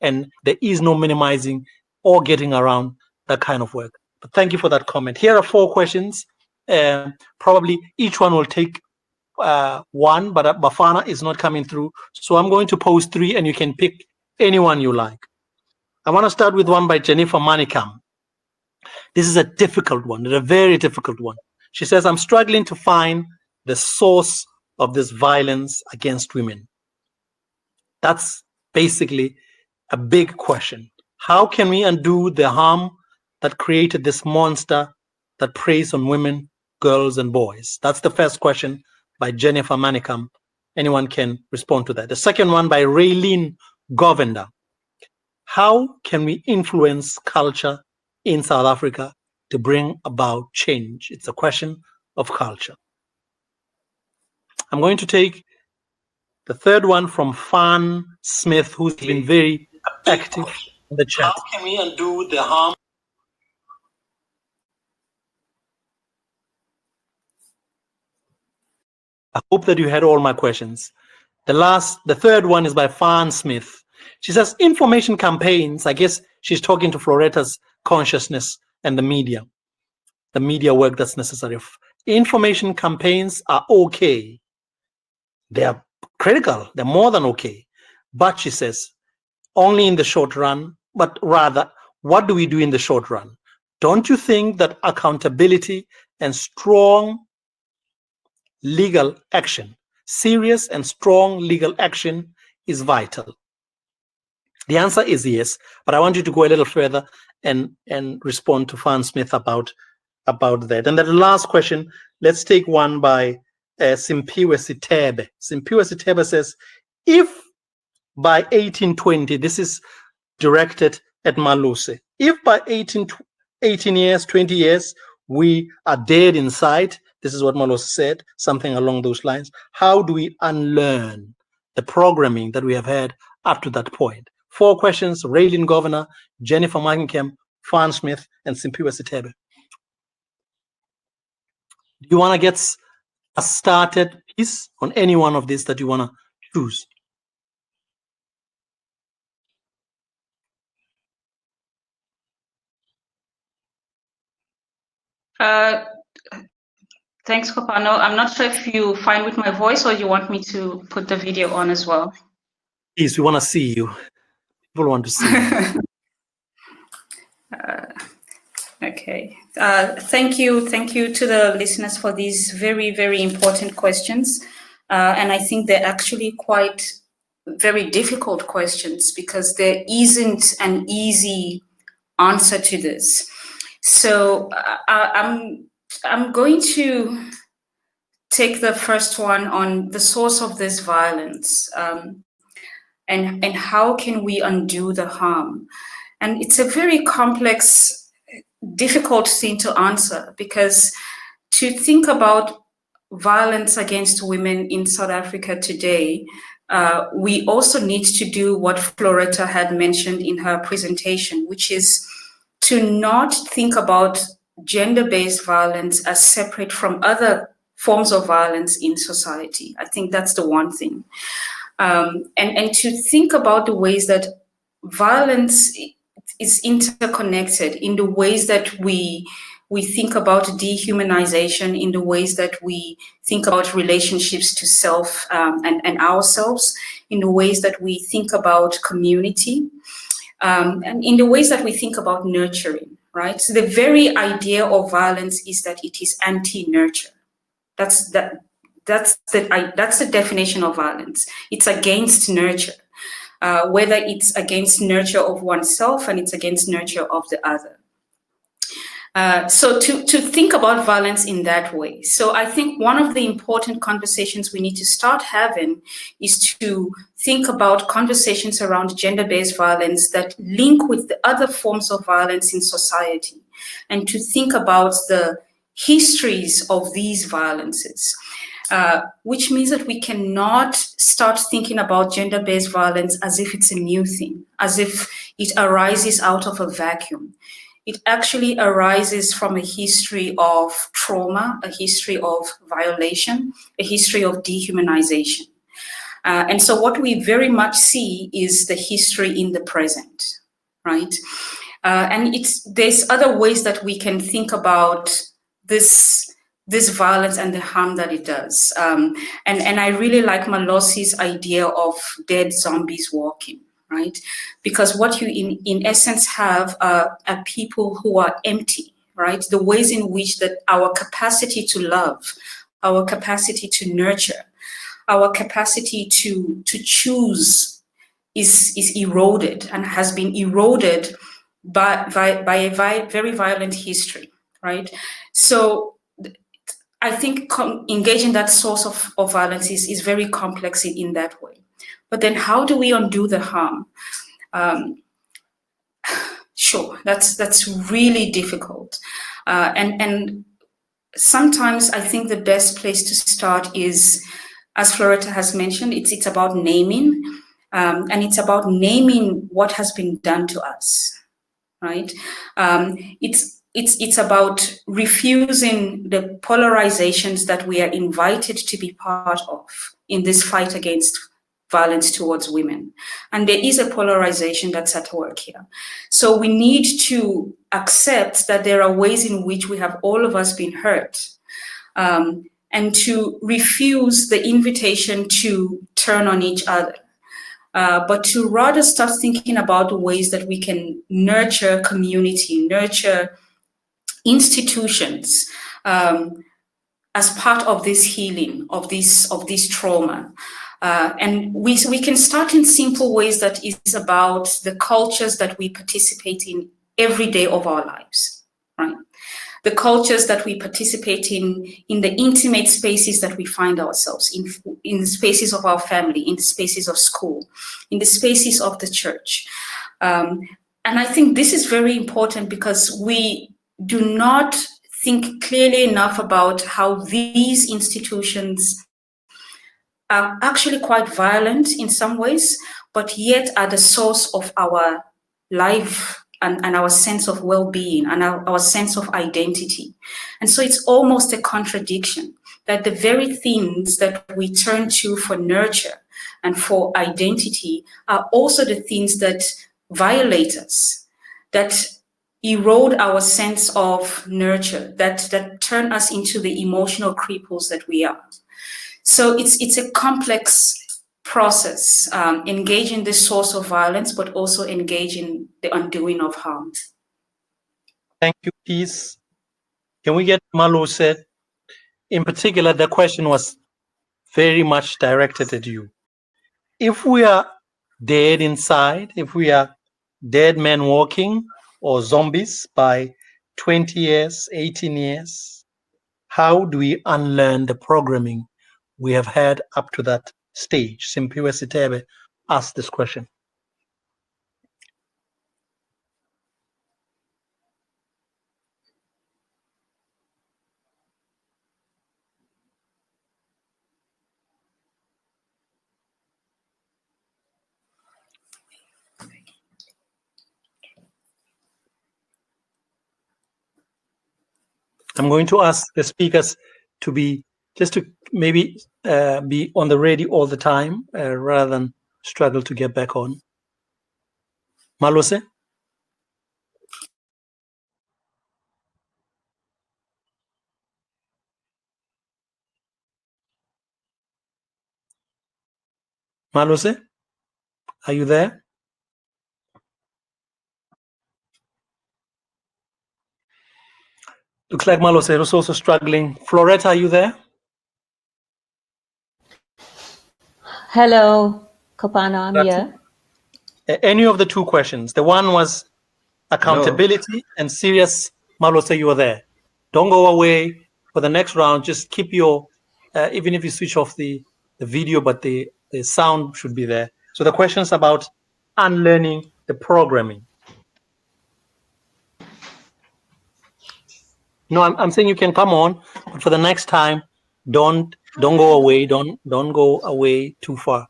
and there is no minimizing or getting around that kind of work. But thank you for that comment. Here are 4 questions. Probably each one will take one, but Bafana is not coming through. So I'm going to pose 3, and you can pick anyone you like. I want to start with one by Jennifer Manikam. This is a difficult one, a very difficult one. She says, I'm struggling to find the source of this violence against women. That's basically a big question. How can we undo the harm that created this monster that preys on women, girls, and boys? That's the first question by Jennifer Manikam. Anyone can respond to that. The second one by Raylene Govender. How can we influence culture in South Africa to bring about change? It's a question of culture. I'm going to take the third one from Fan Smith, who's been very active in the chat. How can we undo the harm? I hope that you had all my questions. The third one is by Fan Smith. She says, information campaigns, I guess she's talking to Floretta's consciousness and the media work that's necessary. Information campaigns are okay. They are critical. They're more than okay. But she says, only in the short run, but rather, what do we do in the short run? Don't you think that accountability and strong legal action, serious and strong legal action is vital? The answer is yes, but I want you to go a little further and respond to Fan Smith about that. And then the last question, let's take one by Simpiwe Sitebe. Simpiwe Sitebe says, if by 1820, this is directed at Maluse, if by 18 years, 20 years, we are dead inside, this is what Maluse said, something along those lines, how do we unlearn the programming that we have had up to that point? 4 questions, Raylene Governor, Jennifer Markingham, Fan Smith, and Simpiwe Sitebe. Do you want to get a started piece on any one of these that you want to choose? Thanks, Kopano. I'm not sure if you're fine with my voice or you want me to put the video on as well. Please, we want to see you. People want to see you. Okay. Thank you to the listeners for these very, very important questions. And I think they're actually quite very difficult questions because there isn't an easy answer to this. So I'm going to take the first one on the source of this violence and how can we undo the harm. And it's a very complex, difficult thing to answer because to think about violence against women in South Africa today, we also need to do what Floretta had mentioned in her presentation, which is to not think about gender-based violence as separate from other forms of violence in society. I think that's the one thing. And to think about the ways that violence is interconnected in the ways that we think about dehumanization, in the ways that we think about relationships to self and ourselves, in the ways that we think about community, and in the ways that we think about nurturing, right? So the very idea of violence is that it is anti-nurture. That's the definition of violence. It's against nurture. Whether it's against nurture of oneself and it's against nurture of the other. So to think about violence in that way. So I think one of the important conversations we need to start having is to think about conversations around gender-based violence that link with the other forms of violence in society, and to think about the histories of these violences. Which means that we cannot start thinking about gender-based violence as if it's a new thing, as if it arises out of a vacuum. It actually arises from a history of trauma, a history of violation, a history of dehumanization. And so what we very much see is the history in the present, right? And there's other ways that we can think about this violence and the harm that it does. And I really like Malosi's idea of dead zombies walking, right? Because what you in essence have are people who are empty, right? The ways in which that our capacity to love, our capacity to nurture, our capacity to choose is eroded and has been eroded by a very violent history, right? So I think engaging that source of violence is very complex in that way. But then how do we undo the harm? Sure, that's really difficult. And sometimes I think the best place to start is, as Floretta has mentioned, it's about naming, and it's about naming what has been done to us, right? It's about refusing the polarizations that we are invited to be part of in this fight against violence towards women. And there is a polarization that's at work here. So we need to accept that there are ways in which we have all of us been hurt, and to refuse the invitation to turn on each other. But to rather start thinking about the ways that we can nurture community, nurture institutions as part of this healing, of this trauma. And we can start in simple ways that is about the cultures that we participate in every day of our lives, right? The cultures that we participate in the intimate spaces that we find ourselves in the spaces of our family, in the spaces of school, in the spaces of the church. And I think this is very important because we do not think clearly enough about how these institutions are actually quite violent in some ways, but yet are the source of our life and our sense of well-being and our sense of identity. And so it's almost a contradiction that the very things that we turn to for nurture and for identity are also the things that violate us, that erode our sense of nurture, that turn us into the emotional cripples that we are. So it's a complex process, engaging the source of violence, but also engaging the undoing of harm. Thank you, Peace. Can we get Malose? In particular, the question was very much directed at you. If we are dead inside, if we are dead men walking or zombies by 20 years, 18 years, how do we unlearn the programming we have had up to that stage? Simpiwe Sitebe asked this question. I'm going to ask the speakers to be, just to maybe be on the ready all the time, rather than struggle to get back on. Malose? Malose? Are you there? Looks like Malose was also struggling. Floretta, are you there? Hello, Kopano, I'm here. Any of the two questions. The one was accountability and serious. Malose, you were there. Don't go away for the next round. Just keep your, even if you switch off the video, but the sound should be there. So the question's about unlearning the programming. No, I'm saying you can come on, but for the next time, don't go away. Don't go away too far.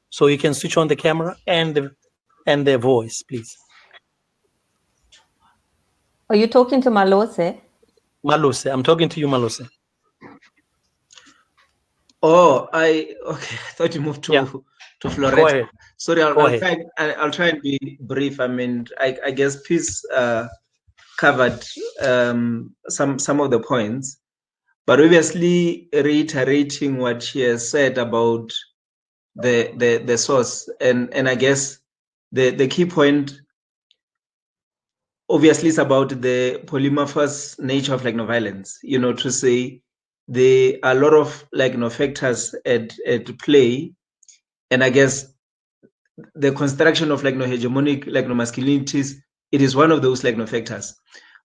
So you can switch on the camera and the voice, please. Are you talking to Malose? Malose, I'm talking to you, Malose. Oh, okay. I thought you moved to Floretta. Go ahead. Sorry, I'll try and be brief. I mean, I guess Peace covered some of the points, but obviously reiterating what she has said about the source, and I guess the key point obviously is about the polymorphous nature of violence. You know, to say there are a lot of factors at play, and I guess the construction of hegemonic masculinities, it is one of those factors.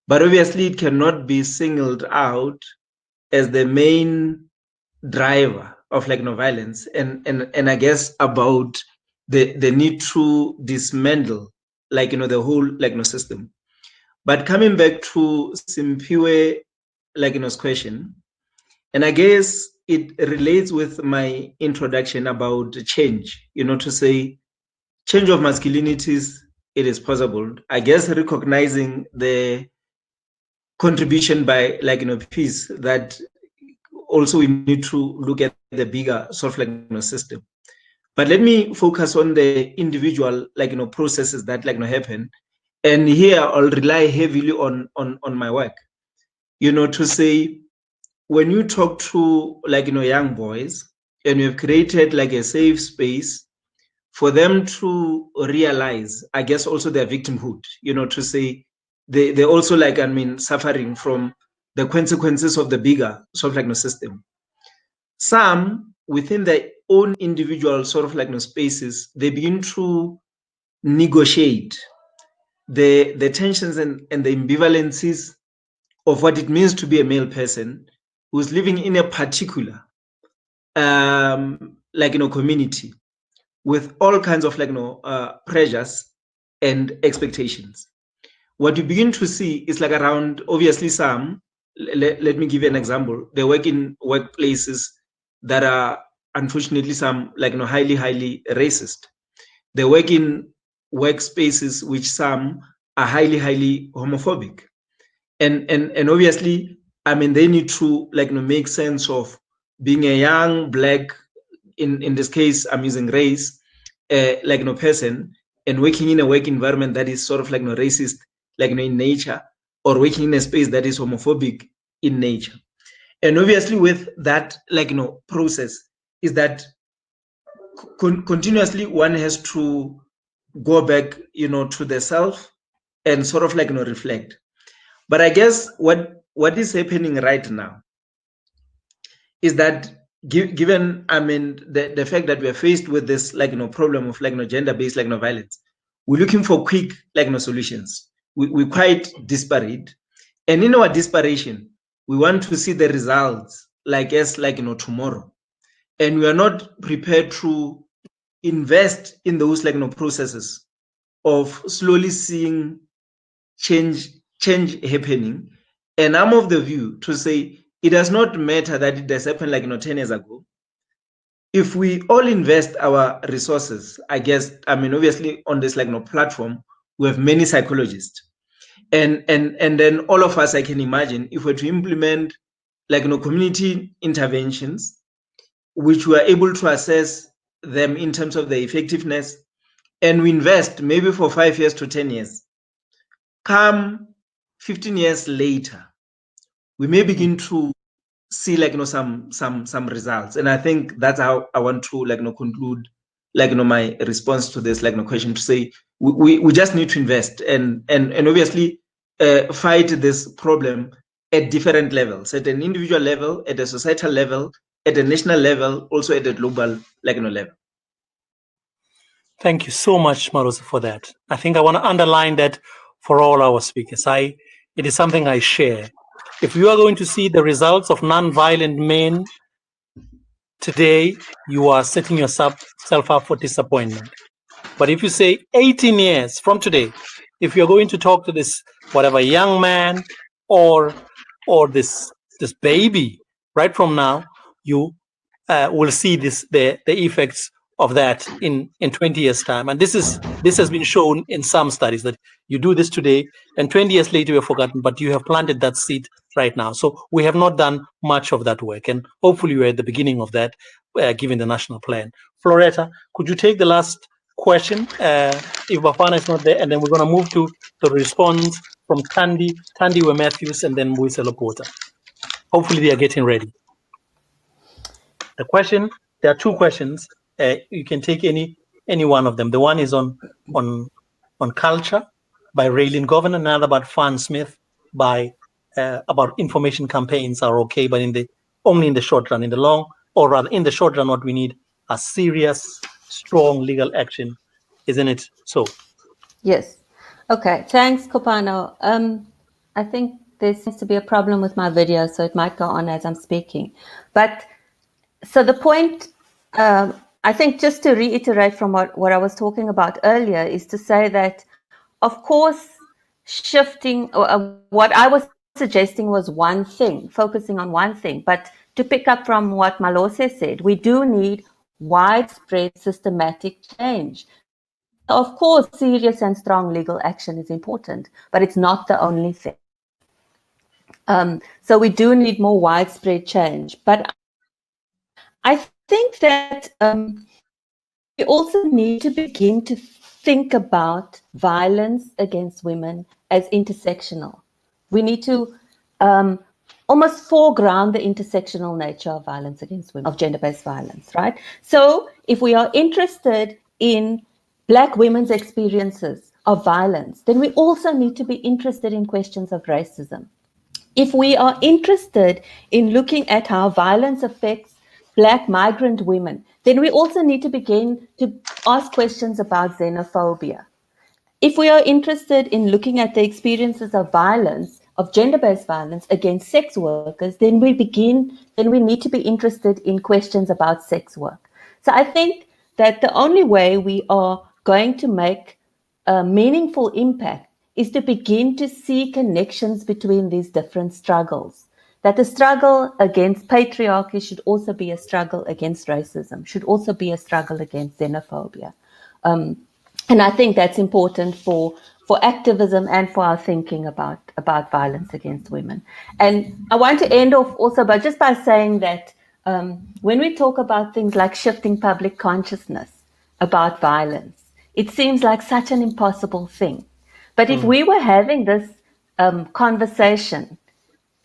But obviously it cannot be singled out as the main driver of violence, and I guess about the need to dismantle the whole system. But coming back to Simpiwe question, and I guess it relates with my introduction about change. To say change of masculinities, it is possible. I guess recognizing the contribution by peace, that also we need to look at the bigger sort of system. But let me focus on the individual processes that happen, and here I'll rely heavily on my work. To say, when you talk to young boys, and you've created a safe space for them to realize, I guess, also their victimhood, to say they also suffering from the consequences of the bigger sort of system. Some within their own individual sort of spaces, they begin to negotiate the tensions and the ambivalences of what it means to be a male person who's living in a particular community with all kinds of pressures and expectations. What you begin to see is around, obviously, some, let me give you an example. They work in workplaces that are unfortunately some highly racist. They work in workspaces which some are highly homophobic. And obviously, they need to make sense of being a young Black, in this case I'm using race, person, and working in a work environment that is sort of racist in nature, or working in a space that is homophobic in nature. And obviously with that process is that continuously one has to go back to the self and sort of reflect. But I guess what is happening right now is that given the fact that we are faced with this problem of gender-based violence, we're looking for quick solutions. We're quite disparate, and in our desperation, we want to see the results tomorrow, and we are not prepared to invest in those processes of slowly seeing change happening. And I'm of the view to say it does not matter that it has happened 10 years ago. If we all invest our resources, I guess, obviously on this platform, we have many psychologists. And then all of us, I can imagine, if we're to implement community interventions, which we are able to assess them in terms of the effectiveness, and we invest maybe for 5 years to 10 years, come 15 years later, we may begin to see some results. And I think that's how I want to conclude my response to this question, to say we just need to invest and obviously fight this problem at different levels, at an individual level, at a societal level, at a national level, also at a global level. Thank you so much, Marosa, for that. I think I want to underline that for all our speakers. It is something I share. If you are going to see the results of nonviolent men today, you are setting yourself up for disappointment. But if you say 18 years from today, if you're going to talk to this whatever young man or this baby right from now, you will see the effects of that in 20 years' time. And this has been shown in some studies, that you do this today and 20 years later you're forgotten, but you have planted that seed right now. So we have not done much of that work, and hopefully we're at the beginning of that, given the national plan. Floretta, could you take the last question if Bafana is not there, and then we're going to move to the response from Tandy Matthews, and then Mwiselo Porter. Hopefully they are getting ready. The question, there are two questions. You can take any one of them. The one is on culture by Raylene Governor, another about Fan Smith by about information campaigns are okay, but only in the short run. In the long, or rather in the short run, what we need are serious, strong legal action, isn't it so? Yes. Okay. Thanks, Kopano. I think there seems to be a problem with my video, so it might go on as I'm speaking. But so the point, I think, just to reiterate from what I was talking about earlier, is to say that, of course, shifting, or what I was suggesting was one thing, focusing on one thing. But to pick up from what Malose said, we do need widespread systematic change. Of course, serious and strong legal action is important, but it's not the only thing. So we do need more widespread change. But I think that we also need to begin to think about violence against women as intersectional. We need to almost foreground the intersectional nature of violence against women, of gender-based violence, right? So if we are interested in Black women's experiences of violence, then we also need to be interested in questions of racism. If we are interested in looking at how violence affects Black migrant women, then we also need to begin to ask questions about xenophobia. If we are interested in looking at the experiences of violence, of gender-based violence against sex workers, then we need to be interested in questions about sex work. So I think that the only way we are going to make a meaningful impact is to begin to see connections between these different struggles. That the struggle against patriarchy should also be a struggle against racism, should also be a struggle against xenophobia. And I think that's important for activism and for our thinking about violence against women. And I want to end off also by saying that when we talk about things like shifting public consciousness about violence, it seems like such an impossible thing. But if we were having this conversation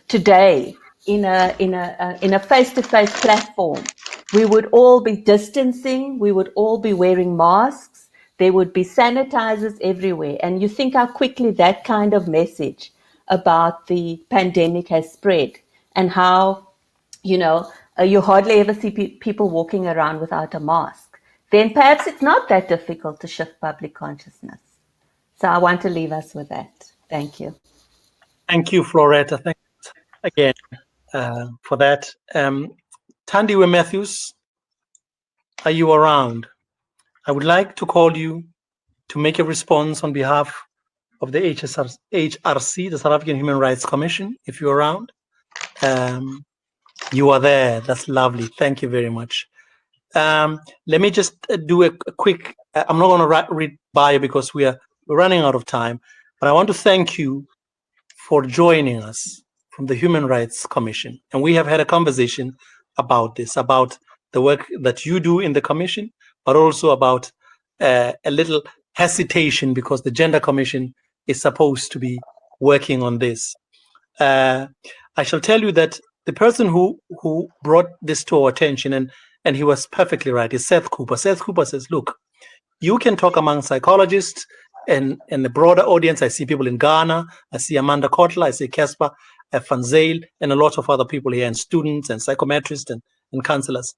today in a face-to-face platform, we would all be distancing, we would all be wearing masks, there would be sanitizers everywhere. And you think how quickly that kind of message about the pandemic has spread, and how, you hardly ever see people walking around without a mask. Then perhaps it's not that difficult to shift public consciousness. So I want to leave us with that. Thank you. Thank you, Floretta. Thank you again for that. Tandiwe Matthews, are you around? I would like to call you to make a response on behalf of the HRC, the South African Human Rights Commission, if you're around. You are there. That's lovely. Thank you very much. Let me just do a quick, I'm not going to read bio because we're running out of time, but I want to thank you for joining us from the Human Rights Commission. And we have had a conversation about this, about the work that you do in the commission, but also about a little hesitation because the Gender Commission is supposed to be working on this. I shall tell you that the person who brought this to our attention, and he was perfectly right, is Seth Cooper. Seth Cooper says, look, you can talk among psychologists and the broader audience. I see people in Ghana. I see Amanda Kotler. I see Casper Van Zyl, and a lot of other people here, and students and psychometrists and counselors.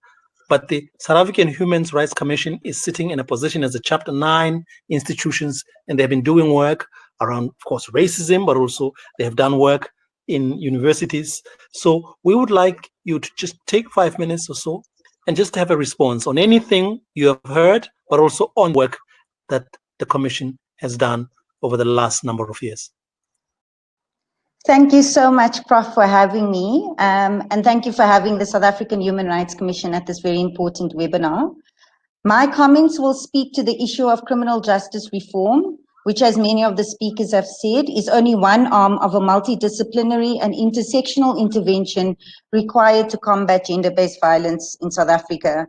But the South African Human Rights Commission is sitting in a position as a Chapter 9 institutions, and they've been doing work around, of course, racism, but also they have done work in universities. So we would like you to just take 5 minutes or so and just have a response on anything you have heard, but also on work that the Commission has done over the last number of years. Thank you so much, Prof, for having me. And thank you for having the South African Human Rights Commission at this very important webinar. My comments will speak to the issue of criminal justice reform, which, as many of the speakers have said, is only one arm of a multidisciplinary and intersectional intervention required to combat gender-based violence in South Africa.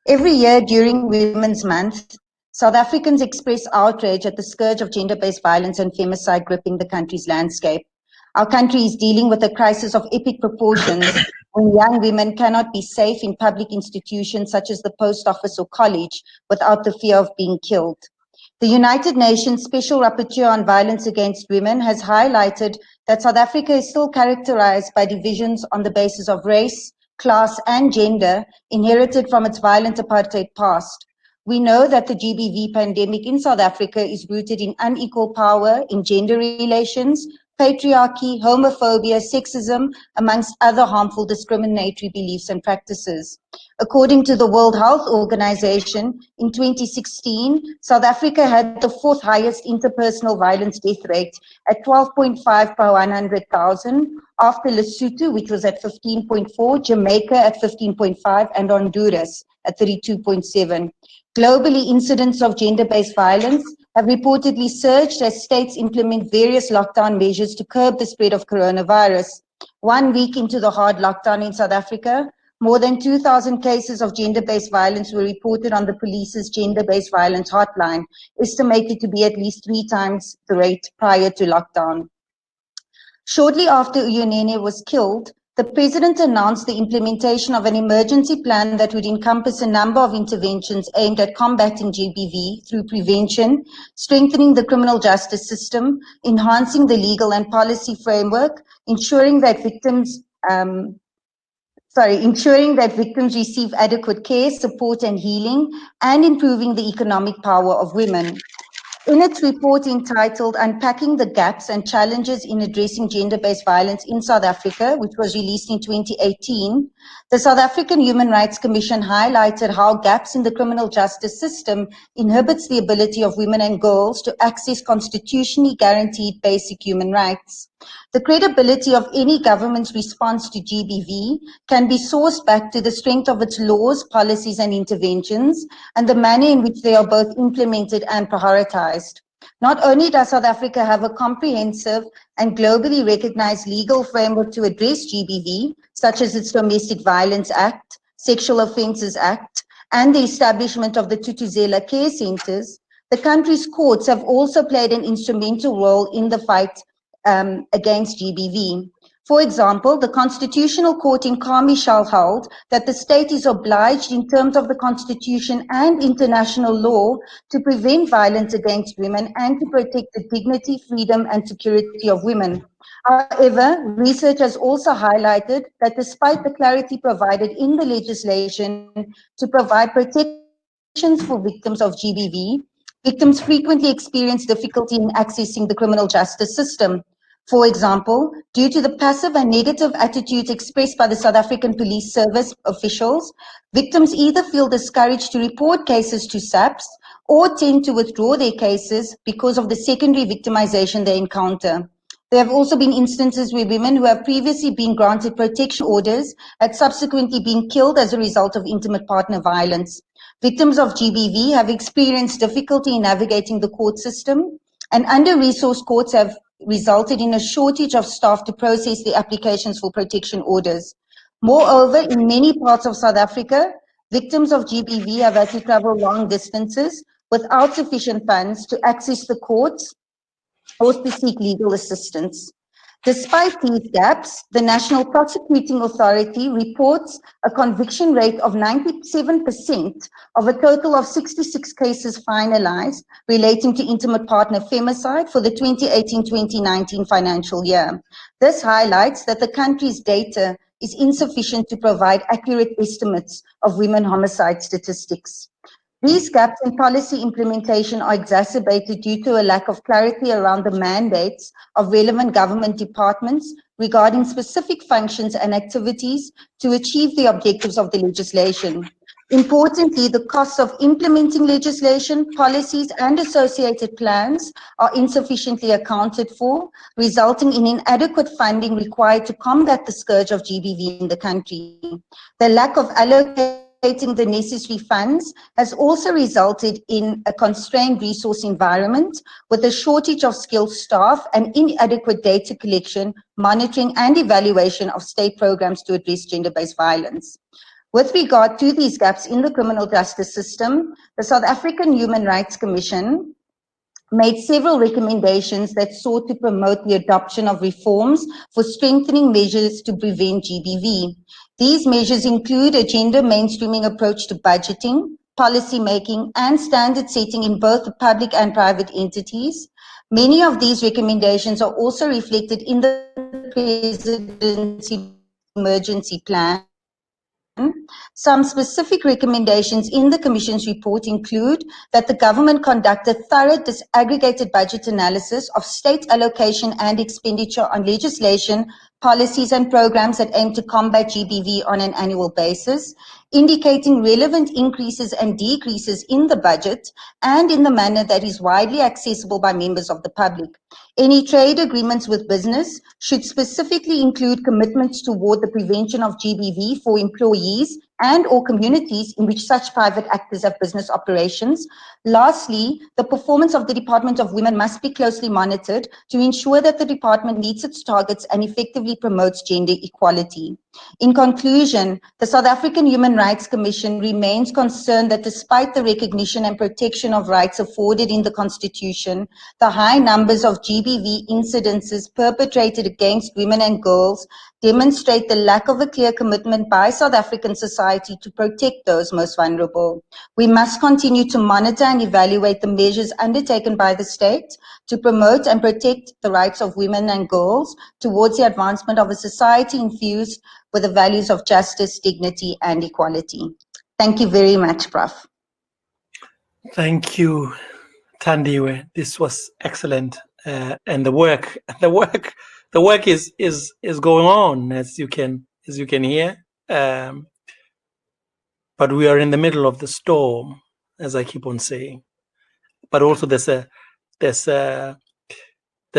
Every year during Women's Month, South Africans express outrage at the scourge of gender-based violence and femicide gripping the country's landscape. Our country is dealing with a crisis of epic proportions when young women cannot be safe in public institutions such as the post office or college without the fear of being killed. The United Nations Special Rapporteur on Violence Against Women has highlighted that South Africa is still characterized by divisions on the basis of race, class, and gender inherited from its violent apartheid past. We know that the GBV pandemic in South Africa is rooted in unequal power in gender relations, patriarchy, homophobia, sexism, amongst other harmful discriminatory beliefs and practices. According to the World Health Organization, in 2016, South Africa had the 4th highest interpersonal violence death rate at 12.5 per 100,000, after Lesotho, which was at 15.4, Jamaica at 15.5, and Honduras at 32.7. Globally, incidents of gender-based violence have reportedly surged as states implement various lockdown measures to curb the spread of coronavirus. 1 week into the hard lockdown in South Africa, more than 2,000 cases of gender-based violence were reported on the police's gender-based violence hotline, estimated to be at least 3 times the rate prior to lockdown. Shortly after Uyinene was killed, the president announced the implementation of an emergency plan that would encompass a number of interventions aimed at combating GBV through prevention, strengthening the criminal justice system, enhancing the legal and policy framework, ensuring that victims receive adequate care, support and healing, and improving the economic power of women. In its report entitled Unpacking the Gaps and Challenges in Addressing Gender-Based Violence in South Africa, which was released in 2018, the South African Human Rights Commission highlighted how gaps in the criminal justice system inhibits the ability of women and girls to access constitutionally guaranteed basic human rights. The credibility of any government's response to GBV can be sourced back to the strength of its laws, policies and interventions, and the manner in which they are both implemented and prioritized. Not only does South Africa have a comprehensive and globally recognized legal framework to address GBV, such as its Domestic Violence Act, Sexual Offences Act, and the establishment of the Thuthuzela care centers, the country's courts have also played an instrumental role in the fight against GBV. For example, the Constitutional Court in Carmichael held that the state is obliged in terms of the Constitution and international law to prevent violence against women and to protect the dignity, freedom and security of women. However, research has also highlighted that despite the clarity provided in the legislation to provide protections for victims of GBV, victims frequently experience difficulty in accessing the criminal justice system. For example, due to the passive and negative attitudes expressed by the South African Police Service officials, victims either feel discouraged to report cases to SAPS or tend to withdraw their cases because of the secondary victimization they encounter. There have also been instances where women who have previously been granted protection orders had subsequently been killed as a result of intimate partner violence. Victims of GBV have experienced difficulty in navigating the court system, and under-resourced courts have resulted in a shortage of staff to process the applications for protection orders. Moreover, in many parts of South Africa, victims of GBV have had to travel long distances without sufficient funds to access the courts or to seek legal assistance. Despite these gaps, the National Prosecuting Authority reports a conviction rate of 97% of a total of 66 cases finalized relating to intimate partner femicide for the 2018-2019 financial year. This highlights that the country's data is insufficient to provide accurate estimates of women homicide statistics. These gaps in policy implementation are exacerbated due to a lack of clarity around the mandates of relevant government departments regarding specific functions and activities to achieve the objectives of the legislation. Importantly, the costs of implementing legislation, policies, and associated plans are insufficiently accounted for, resulting in inadequate funding required to combat the scourge of GBV in the country. The lack of allocation the necessary funds has also resulted in a constrained resource environment with a shortage of skilled staff and inadequate data collection, monitoring and evaluation of state programs to address gender-based violence. With regard to these gaps in the criminal justice system, the South African Human Rights Commission made several recommendations that sought to promote the adoption of reforms for strengthening measures to prevent GBV. These measures include a gender mainstreaming approach to budgeting, policy making, and standard setting in both the public and private entities. Many of these recommendations are also reflected in the President's emergency plan, Some specific recommendations in the Commission's report include that the government conduct a thorough disaggregated budget analysis of state allocation and expenditure on legislation, policies and programs that aim to combat GBV on an annual basis, indicating relevant increases and decreases in the budget and in the manner that is widely accessible by members of the public. Any trade agreements with business should specifically include commitments toward the prevention of GBV for employees and or communities in which such private actors have business operations. Lastly, the performance of the Department of Women must be closely monitored to ensure that the department meets its targets and effectively promotes gender equality. In conclusion, the South African Human Rights Commission remains concerned that despite the recognition and protection of rights afforded in the Constitution, the high numbers of GBV incidences perpetrated against women and girls demonstrate the lack of a clear commitment by South African society to protect those most vulnerable. We must continue to monitor and evaluate the measures undertaken by the state to promote and protect the rights of women and girls towards the advancement of a society infused with the values of justice, dignity, and equality. Thank you very much, Prof. Thank you, Tandiwe. This was excellent, and the work is going on, as you can hear. But we are in the middle of the storm, as I keep on saying. But also, there's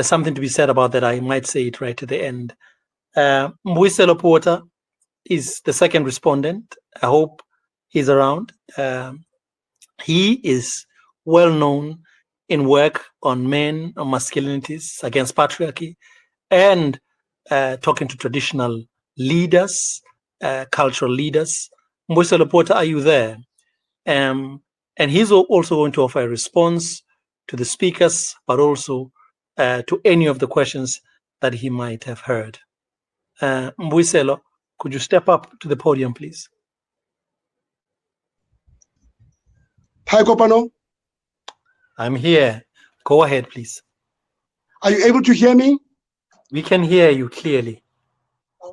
something to be said about that. I might say it right at the end. Mbuyiselo Porter is the second respondent. I hope he's around. He is well known in work on men, on masculinities, against patriarchy, and talking to traditional leaders, cultural leaders. Mbuyiselo Porter, are you there? And he's also going to offer a response to the speakers, but also to any of the questions that he might have heard. Mbuyiselo, could you step up to the podium, please? Hi, Kopano. I'm here. Go ahead, please. Are you able to hear me? We can hear you clearly.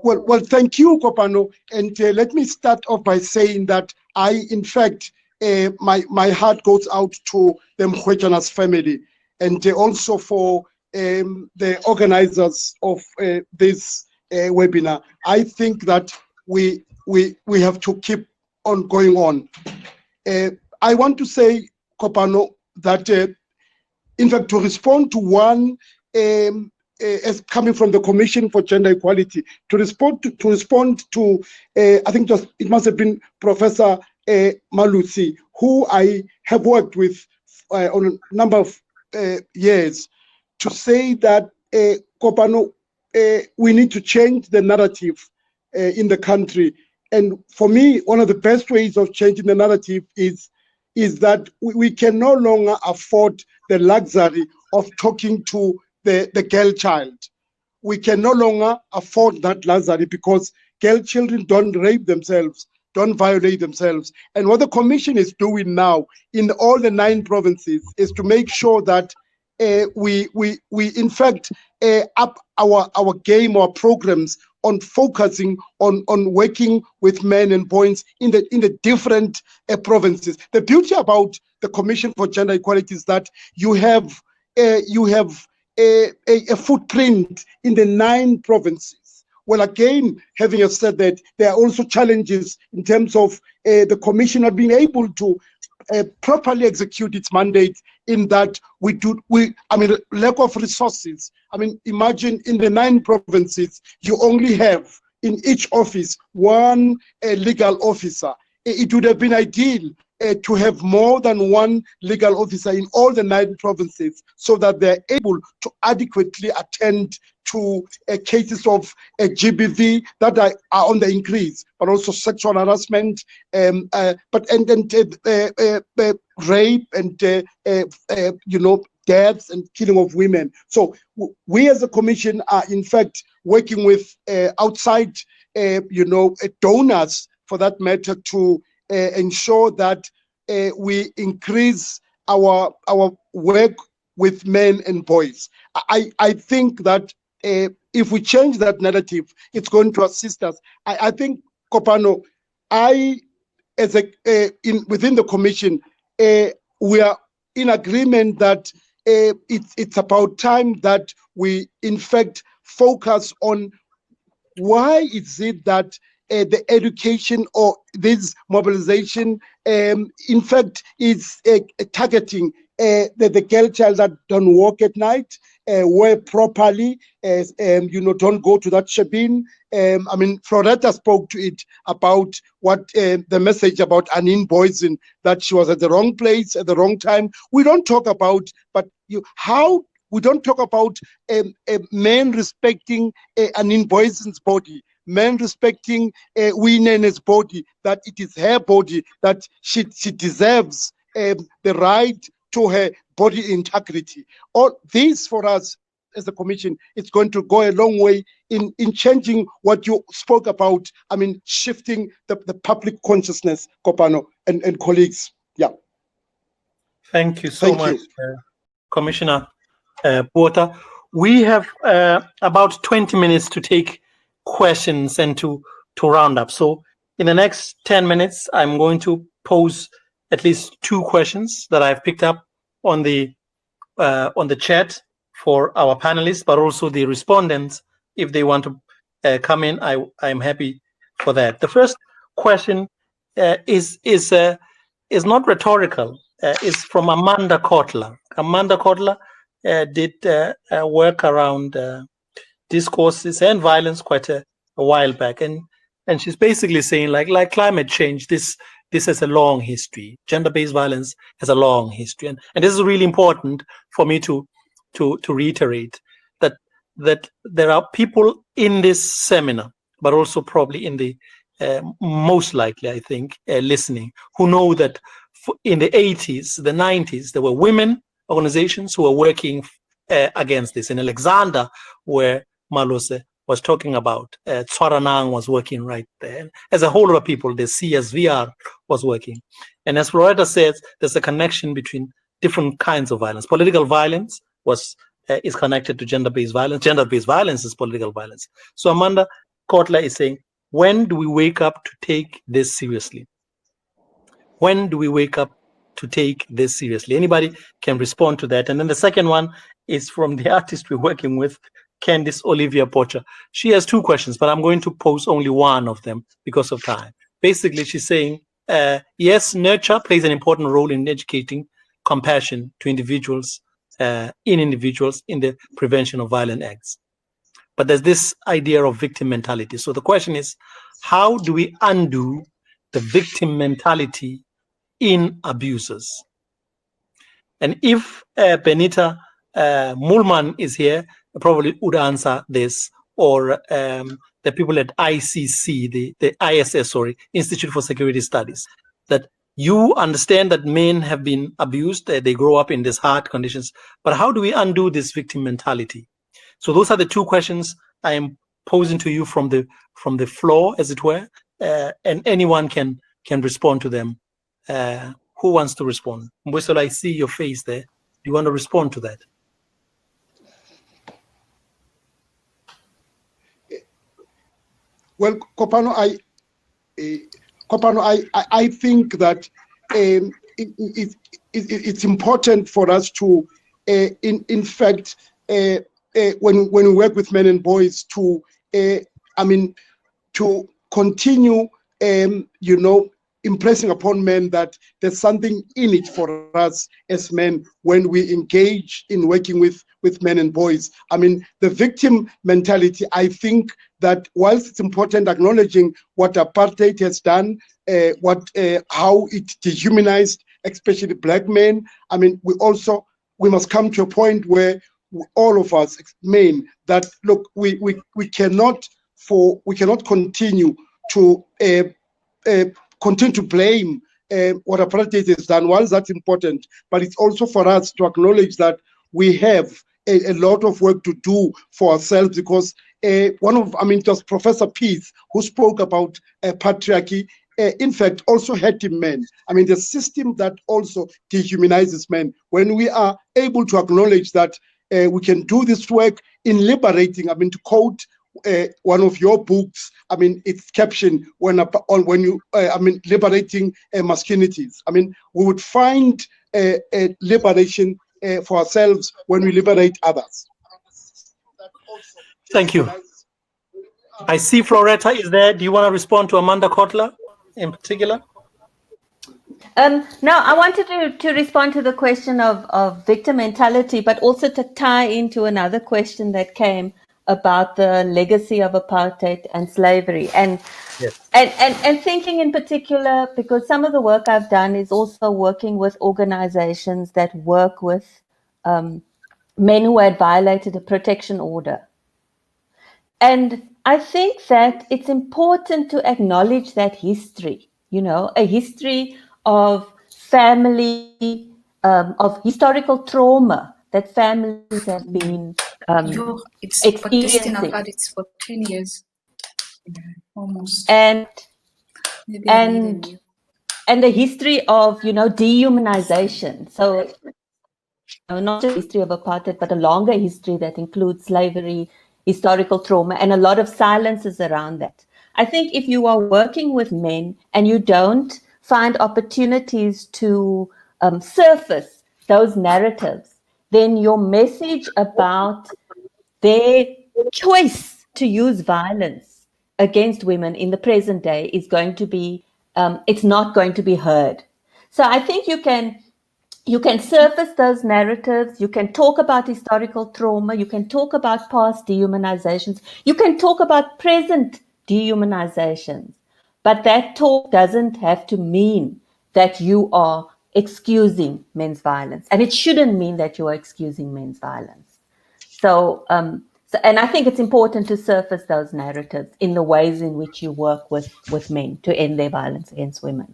Well, thank you, Kopano. And let me start off by saying that in fact, my heart goes out to the Mrwetyana's family, and also for the organizers of this webinar. I think that we have to keep on going on. I want to say, Kopano, that in fact, to respond to one as coming from the Commission for Gender Equality, to respond to I think it must have been Professor Malusi, who I have worked with on a number of years, to say that Kopano, we need to change the narrative in the country. And for me, one of the best ways of changing the narrative is that we can no longer afford the luxury of talking to the girl child. We can no longer afford that luxury because girl children don't rape themselves, don't violate themselves. And what the Commission is doing now in all the 9 provinces is to make sure that we in fact up our game, our programs on focusing on working with men and boys in the different provinces. The beauty about the Commission for Gender Equality is that you have a footprint in the 9 provinces. Well, again, having said that, there are also challenges in terms of the Commission not being able to properly execute its mandate, in that lack of resources. I mean, imagine in the 9 provinces, you only have in each office 1 legal officer. It would have been ideal to have more than 1 legal officer in all the 9 provinces, so that they're able to adequately attend to cases of GBV that are on the increase, but also sexual harassment, rape and deaths and killing of women. So we as a Commission are in fact working with outside donors, for that matter, to ensure that we increase our work with men and boys. I think that if we change that narrative, it's going to assist us. I think, Kopano, as within the commission, we are in agreement that it's about time that we, in fact, focus on why is it that the education or this mobilization, in fact, is targeting the girl child that don't work at night, wear properly, don't go to that shebeen. I mean, Floretta spoke to it about what the message about an invoicing, that she was at the wrong place at the wrong time. We don't talk about, but how we don't talk about men respecting an invoicing's body, men respecting Uyinene's body, that it is her body, that she deserves the right to her body integrity. All this for us as a commission, it's going to go a long way in changing what you spoke about. I mean, shifting the public consciousness, Kopano and colleagues. Yeah. Thank you so much, Commissioner Porter. We have about 20 minutes to take questions and to round up. So in the next 10 minutes, I'm going to pose at least 2 questions that I've picked up on the chat for our panelists, but also the respondents. If they want to come in, I'm happy for that. The first question is not rhetorical. It's from Amanda Kotler. Amanda Kotler did work around discourses and violence quite a while back, and she's basically saying like climate change, this has a long history. Gender-based violence has a long history, and this is really important for me to reiterate that there are people in this seminar, but also probably in the most likely, I think, listening, who know that in the 80s, the 90s, there were women organizations who were working against this. In Alexander, where Malose was talking about, Tswaranang was working right there. As a whole lot of people, the CSVR was working. And as Floretta says, there's a connection between different kinds of violence. Political violence is connected to gender-based violence. Gender-based violence is political violence. So Amanda Kotler is saying, when do we wake up to take this seriously? When do we wake up to take this seriously? Anybody can respond to that. And then the second one is from the artist we're working with, Candice Olivia Pocher. She has 2 questions, but I'm going to pose only one of them because of time. Basically, she's saying, yes, nurture plays an important role in educating compassion to individuals, in the prevention of violent acts. But there's this idea of victim mentality. So the question is, how do we undo the victim mentality in abusers? And if Benita Mulman is here, probably would answer this, or the people at ICC, the ISS, Institute for Security Studies, that you understand that men have been abused, they grow up in these hard conditions, but how do we undo this victim mentality? So those are the 2 questions I am posing to you from the floor, as it were, and anyone can respond to them. Who wants to respond? Mbuselo, I see your face there. Do you want to respond to that? Well, Kopano, I think that it's important for us to, in fact, when we work with men and boys, to continue, impressing upon men that there's something in it for us as men when we engage in working with men and boys. I mean, the victim mentality, I think that whilst it's important acknowledging what apartheid has done, how it dehumanized, especially black men, I mean, we must come to a point where all of us men, that look, we cannot continue to blame what apartheid has done. While that's important, but it's also for us to acknowledge that we have a lot of work to do for ourselves, because just Professor Peace, who spoke about patriarchy, in fact, also hurting men. I mean, the system that also dehumanizes men. When we are able to acknowledge that we can do this work in liberating, to quote one of your books, I mean, its caption when you, I mean, liberating masculinities. I mean, we would find a liberation for ourselves when we liberate others. Thank you. I see Floretta is there. Do you want to respond to Amanda Kotler in particular? No, I wanted to respond to the question of victim mentality, but also to tie into another question that came about the legacy of apartheid and slavery. And, yes. and thinking in particular, because some of the work I've done is also working with organizations that work with men who had violated a protection order. And I think that it's important to acknowledge that history, you know, a history of family, of historical trauma that families have been experiencing. It's for 10 years, almost. And the history of, you know, dehumanization. So not just a history of apartheid, but a longer history that includes slavery, historical trauma, and a lot of silences around that. I think if you are working with men and you don't find opportunities to surface those narratives, then your message about their choice to use violence against women in the present day is going to be, it's not going to be heard. So I think you can surface those narratives, you can talk about historical trauma, you can talk about past dehumanizations, you can talk about present dehumanizations, but that talk doesn't have to mean that you are excusing men's violence, and it shouldn't mean that you are excusing men's violence. So, and I think it's important to surface those narratives in the ways in which you work with men to end their violence against women.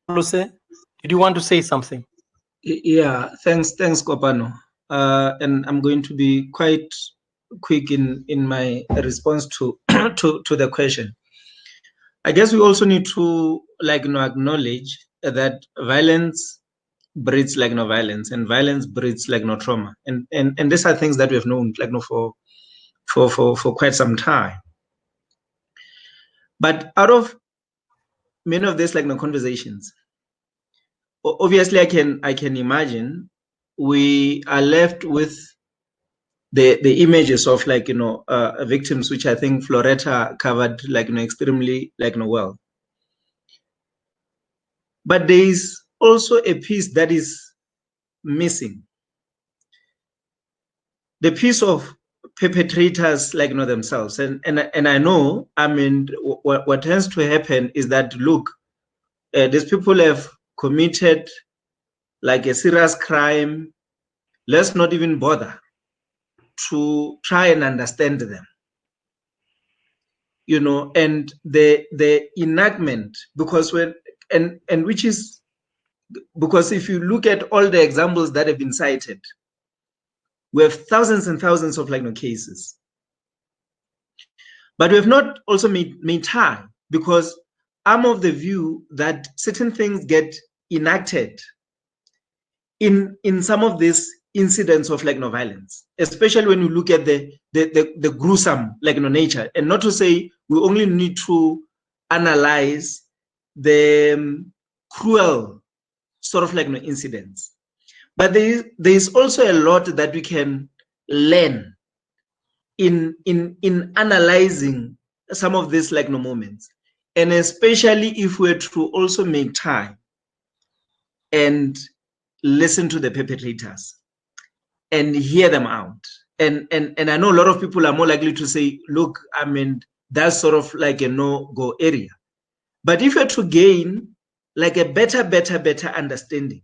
Did you want to say something? Yeah, thanks, Kopano. And I'm going to be quite quick in my response to to the question. I guess we also need to acknowledge that violence breeds violence, and violence breeds trauma, and these are things that we have known for quite some time. But out of many of these conversations, obviously I can imagine we are left with the images of victims, which I think Floretta covered extremely well. But there is also a piece that is missing, the piece of perpetrators themselves, and I know, I mean, what tends to happen is that, look, these people have committed a serious crime, let's not even bother to try and understand them, you know, and the enactment, because which is, because if you look at all the examples that have been cited, we have thousands and thousands of cases, but we have not also made time, because I'm of the view that certain things get enacted in some of these incidents of violence, especially when you look at the gruesome nature, and not to say we only need to analyze the cruel sort of incidents, but there is also a lot that we can learn in analyzing some of these moments, and especially if we're to also make time and listen to the perpetrators and hear them out. And I know a lot of people are more likely to say, look, I mean, that's sort of a no-go area. But if you're to gain a better understanding,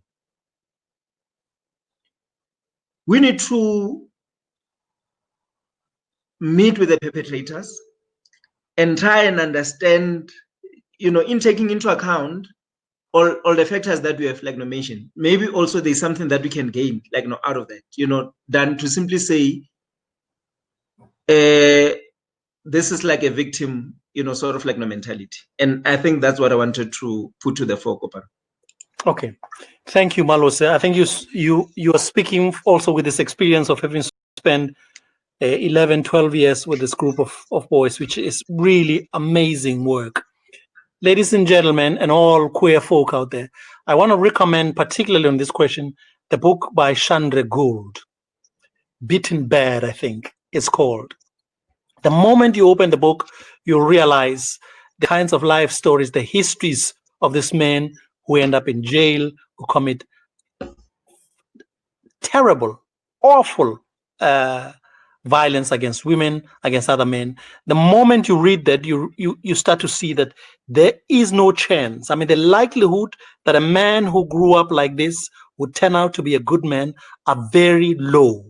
we need to meet with the perpetrators and try and understand, you know, in taking into account all the factors that we have mentioned. Maybe also there's something that we can gain out of that, you know, than to simply say this is a victim, you know, sort of mentality. And I think that's what I wanted to put to the fore, Kopano. Okay, thank you, Malose. I think you are speaking also with this experience of having spent 11, 12 years with this group of boys, which is really amazing work. Ladies and gentlemen, and all queer folk out there, I want to recommend, particularly on this question, the book by Chandra Gould, Beaten Bad, I think it's called. The moment you open the book, you'll realize the kinds of life stories, the histories of these men who end up in jail, who commit terrible, awful violence against women, against other men. The moment you read that, you start to see that there is no chance. I mean, the likelihood that a man who grew up like this would turn out to be a good man are very low.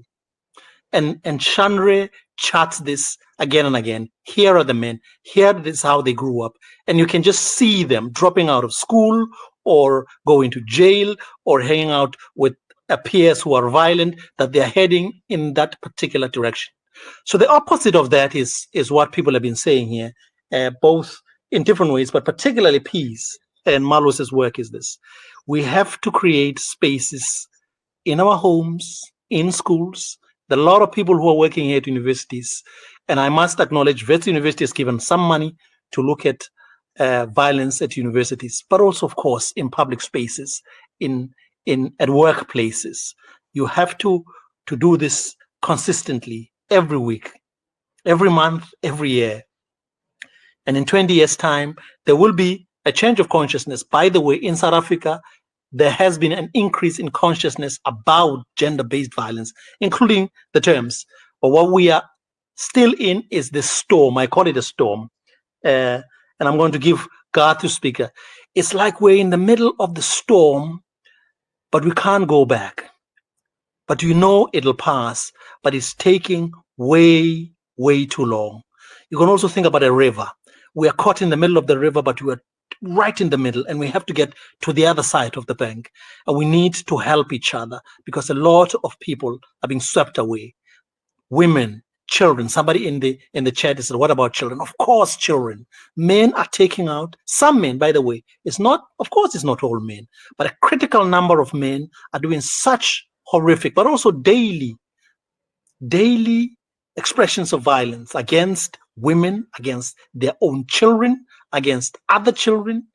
And Chandra charts this again and again. Here are the men. Here is how they grew up. And you can just see them dropping out of school or going to jail or hanging out with peers who are violent, that they're heading in that particular direction. So the opposite of that is what people have been saying here, both in different ways, but particularly peace. And Malos's work is this. We have to create spaces in our homes, in schools. There are a lot of people who are working here at universities. And I must acknowledge Wits University has given some money to look at violence at universities, but also, of course, in public spaces, at workplaces. You have to do this consistently every week, every month, every year. And in 20 years' time, there will be a change of consciousness. By the way, in South Africa, there has been an increase in consciousness about gender-based violence, including the terms. But what we are still in is the storm. I call it a storm. And I'm going to give Garth to speak. It's like we're in the middle of the storm, but we can't go back. But you know it'll pass, but it's taking way, way too long. You can also think about a river. We are caught in the middle of the river, but we are right in the middle, and we have to get to the other side of the bank. And we need to help each other because a lot of people are being swept away. Women, children. Somebody in the chat said, what about children? Of course, children. Men are taking out, some men, by the way, it's not all men, but a critical number of men are doing such horrific, but also daily expressions of violence against women, against their own children, against other children,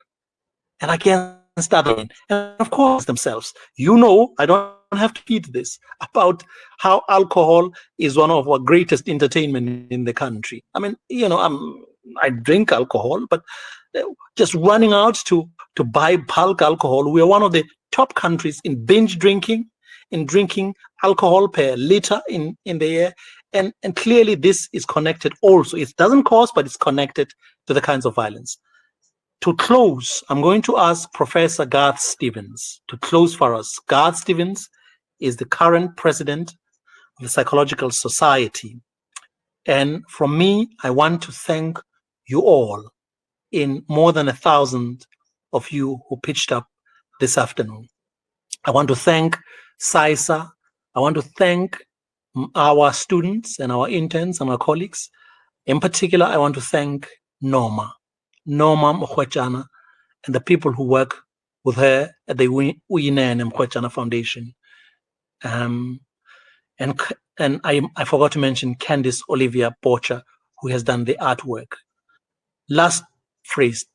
and against other men, and of course themselves. You know, I don't have to repeat this, about how alcohol is one of our greatest entertainment in the country. I mean, you know, I drink alcohol, but just running out to buy bulk alcohol, we are one of the top countries in binge drinking, in drinking alcohol per liter in the year. And clearly this is connected also. It doesn't cause, but it's connected to the kinds of violence. To close, I'm going to ask Professor Garth Stevens to close for us. Garth Stevens is the current president of the Psychological Society. And from me, I want to thank you all, in more than 1,000 of you who pitched up this afternoon. I want to thank SAISA. I want to thank our students and our interns and our colleagues. In particular, I want to thank Mrwetyana and the people who work with her at the Uyinene Mrwetyana Foundation. And I forgot to mention Candice Olivia Bocher, who has done the artwork. Last phrase,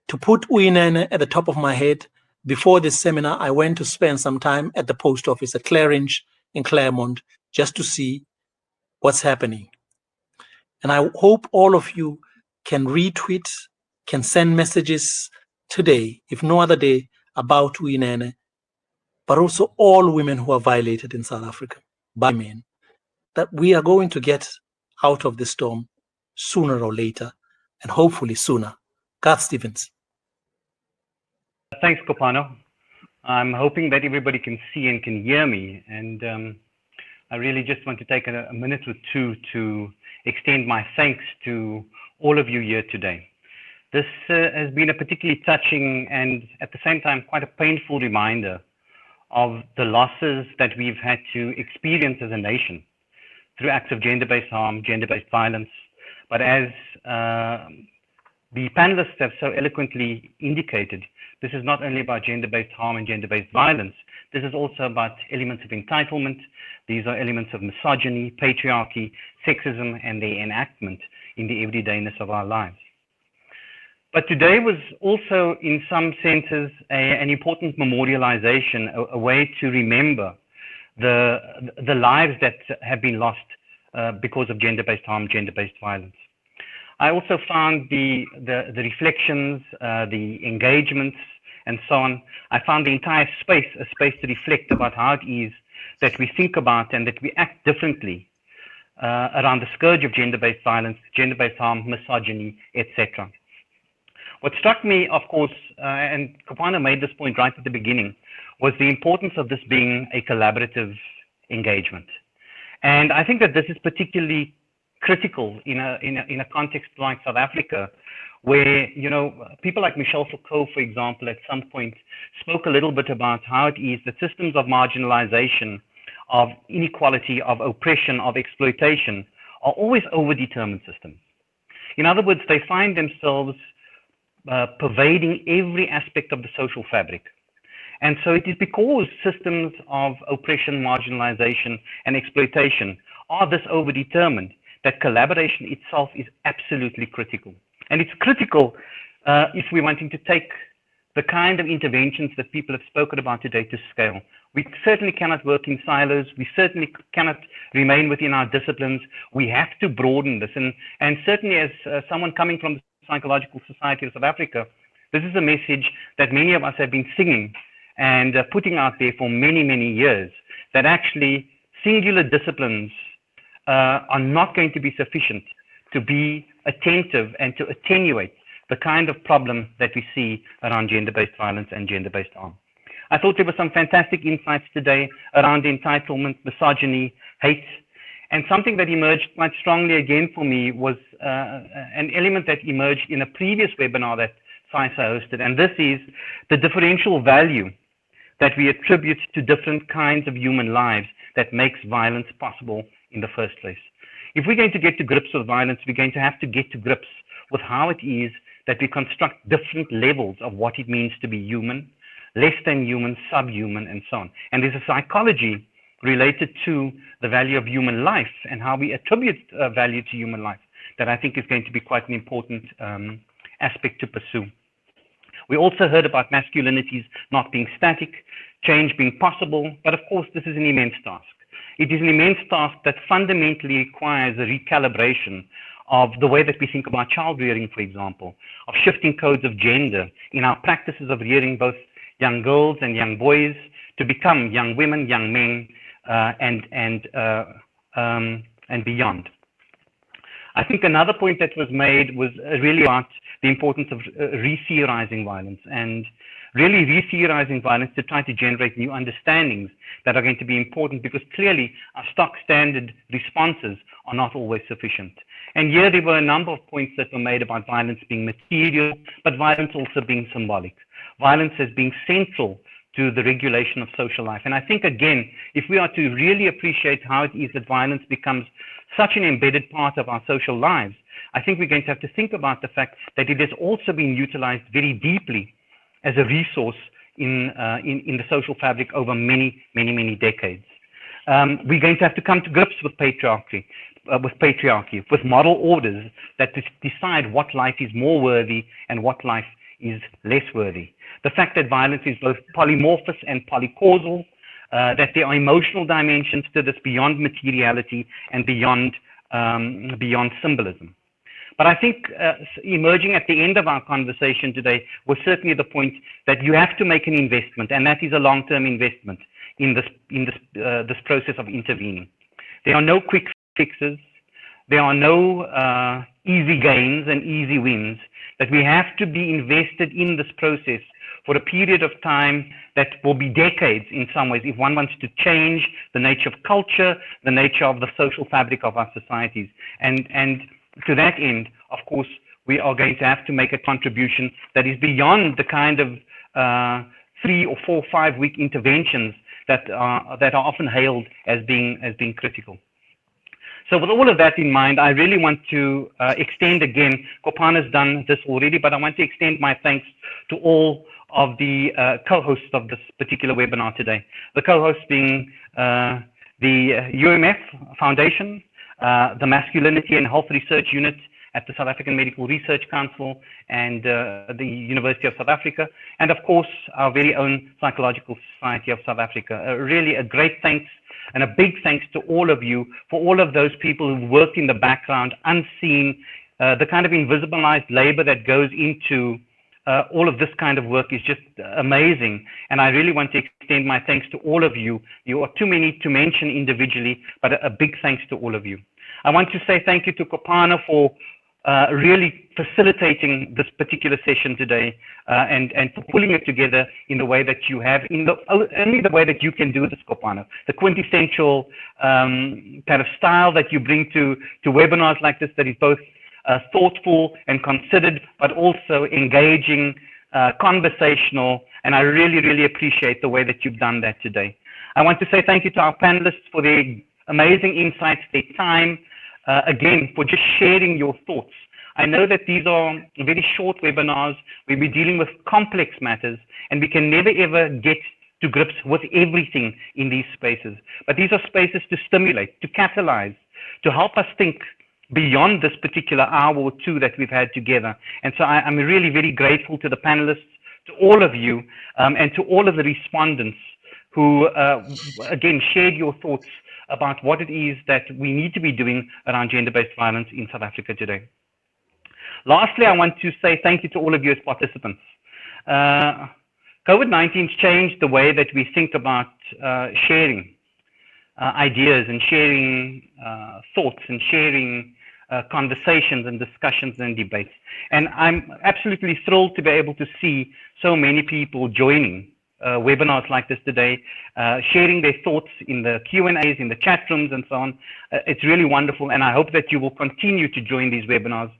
to put Uyinene at the top of my head, before this seminar, I went to spend some time at the post office at Claringe in Claremont just to see what's happening. And I hope all of you can retweet, can send messages today, if no other day, about Uyinene, but also all women who are violated in South Africa by men, that we are going to get out of the storm sooner or later, and hopefully sooner. Garth Stevens. Thanks, Kopano. I'm hoping that everybody can see and can hear me. And I really just want to take a minute or two to extend my thanks to all of you here today. This has been a particularly touching and at the same time quite a painful reminder of the losses that we've had to experience as a nation through acts of gender-based harm, gender-based violence. But as the panelists have so eloquently indicated, This is not only about gender-based harm and gender-based violence. This is also about elements of entitlement. These are elements of misogyny, patriarchy, sexism, and their enactment in the everydayness of our lives. But today was also, in some senses, an important memorialization, a way to remember the lives that have been lost because of gender-based harm, gender-based violence. I also found the reflections, the engagements, and so on. I found the entire space a space to reflect about how it is that we think about and that we act differently around the scourge of gender-based violence, gender-based harm, misogyny, etc. What struck me, of course, and Kopano made this point right at the beginning, was the importance of this being a collaborative engagement. And I think that this is particularly critical in a context like South Africa, where, you know, people like Michelle Foucault, for example, at some point spoke a little bit about how it is that systems of marginalization, of inequality, of oppression, of exploitation are always overdetermined systems. In other words, they find themselves pervading every aspect of the social fabric. And so it is because systems of oppression, marginalization, and exploitation are this overdetermined that collaboration itself is absolutely critical. And it's critical if we're wanting to take the kind of interventions that people have spoken about today to scale. We certainly cannot work in silos. We certainly cannot remain within our disciplines. We have to broaden this. And certainly as someone coming from the Psychological Society of South Africa, this is a message that many of us have been singing and putting out there for many, many years, that actually singular disciplines are not going to be sufficient to be attentive and to attenuate the kind of problem that we see around gender-based violence and gender-based harm. I thought there were some fantastic insights today around entitlement, misogyny, hate, and something that emerged quite strongly again for me was an element that emerged in a previous webinar that FISA hosted, and this is the differential value that we attribute to different kinds of human lives that makes violence possible in the first place. If we're going to get to grips with violence, we're going to have to get to grips with how it is that we construct different levels of what it means to be human, less than human, subhuman, and so on. And there's a psychology related to the value of human life and how we attribute value to human life that I think is going to be quite an important aspect to pursue. We also heard about masculinities not being static, change being possible, but of course this is an immense task. It is an immense task that fundamentally requires a recalibration of the way that we think about child rearing, for example, of shifting codes of gender in our practices of rearing both young girls and young boys to become young women, young men, and beyond. I think another point that was made was really about the importance of re-theorizing violence and really re-theorizing violence to try to generate new understandings that are going to be important, because clearly our stock standard responses are not always sufficient. And here there were a number of points that were made about violence being material, but violence also being symbolic. Violence as being central to the regulation of social life. And I think, again, if we are to really appreciate how it is that violence becomes such an embedded part of our social lives, I think we're going to have to think about the fact that it has also been utilized very deeply as a resource in the social fabric over many, many, many decades. We're going to have to come to grips with patriarchy, with moral orders that decide what life is more worthy and what life is less worthy. The fact that violence is both polymorphous and polycausal, that there are emotional dimensions to this beyond materiality and beyond symbolism. But I think emerging at the end of our conversation today was certainly the point that you have to make an investment, and that is a long-term investment in this process of intervening. There are no quick fixes. There are no easy gains and easy wins. That we have to be invested in this process for a period of time that will be decades in some ways, if one wants to change the nature of culture, the nature of the social fabric of our societies. And to that end, of course, we are going to have to make a contribution that is beyond the kind of 3 or 4 or 5 week interventions that are often hailed as being critical. So with all of that in mind, I really want to extend again, Kopano's done this already, but I want to extend my thanks to all of the co-hosts of this particular webinar today. The co-hosts being the UMF Foundation, the Masculinity and Health Research Unit at the South African Medical Research Council and the University of South Africa, and of course our very own Psychological Society of South Africa. Really a great thanks and a big thanks to all of you for all of those people who worked in the background, unseen, the kind of invisibilized labor that goes into all of this kind of work is just amazing. And I really want to extend my thanks to all of you. You are too many to mention individually, but a big thanks to all of you. I want to say thank you to Kopano for really facilitating this particular session today and for pulling it together in the way that you have, in the only the way that you can do this, Kopano. The quintessential kind of style that you bring to webinars like this, that is both thoughtful and considered, but also engaging, conversational, and I really, really appreciate the way that you've done that today. I want to say thank you to our panelists for their amazing insights, their time, again, for just sharing your thoughts. I know that these are very short webinars. We'll be dealing with complex matters, and we can never ever get to grips with everything in these spaces. But these are spaces to stimulate, to catalyze, to help us think beyond this particular hour or two that we've had together. And so I'm really very grateful to the panelists, to all of you, and to all of the respondents who, again, shared your thoughts about what it is that we need to be doing around gender-based violence in South Africa today. Lastly, I want to say thank you to all of you as participants. COVID-19's changed the way that we think about sharing ideas and sharing thoughts and sharing conversations and discussions and debates. And I'm absolutely thrilled to be able to see so many people joining webinars like this today, sharing their thoughts in the Q&As, in the chat rooms and so on. It's really wonderful, and I hope that you will continue to join these webinars.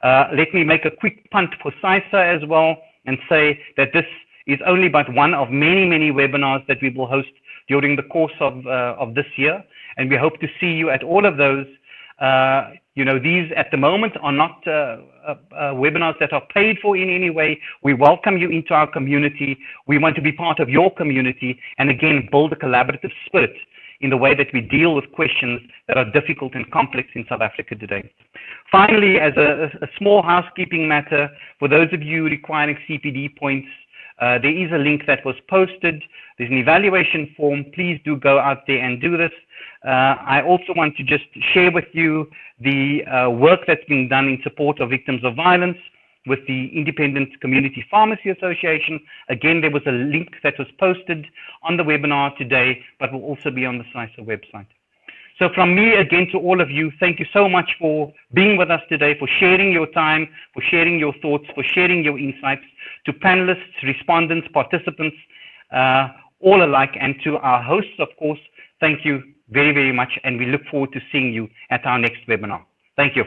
Let me make a quick punt for CISA as well and say that this is only but one of many, many webinars that we will host during the course of this year, and we hope to see you at all of those. You know, these at the moment are not webinars that are paid for in any way. We welcome you into our community. We want to be part of your community and again build a collaborative spirit in the way that we deal with questions that are difficult and complex in South Africa today. Finally, as a small housekeeping matter, for those of you requiring CPD points, there is a link that was posted. There's an evaluation form. Please do go out there and do this. I also want to just share with you the work that's been done in support of victims of violence with the Independent Community Pharmacy Association. Again, there was a link that was posted on the webinar today, but will also be on the CISA website. So from me, again, to all of you, thank you so much for being with us today, for sharing your time, for sharing your thoughts, for sharing your insights. To panelists, respondents, participants, all alike, and to our hosts, of course, thank you very, very much, and we look forward to seeing you at our next webinar. Thank you.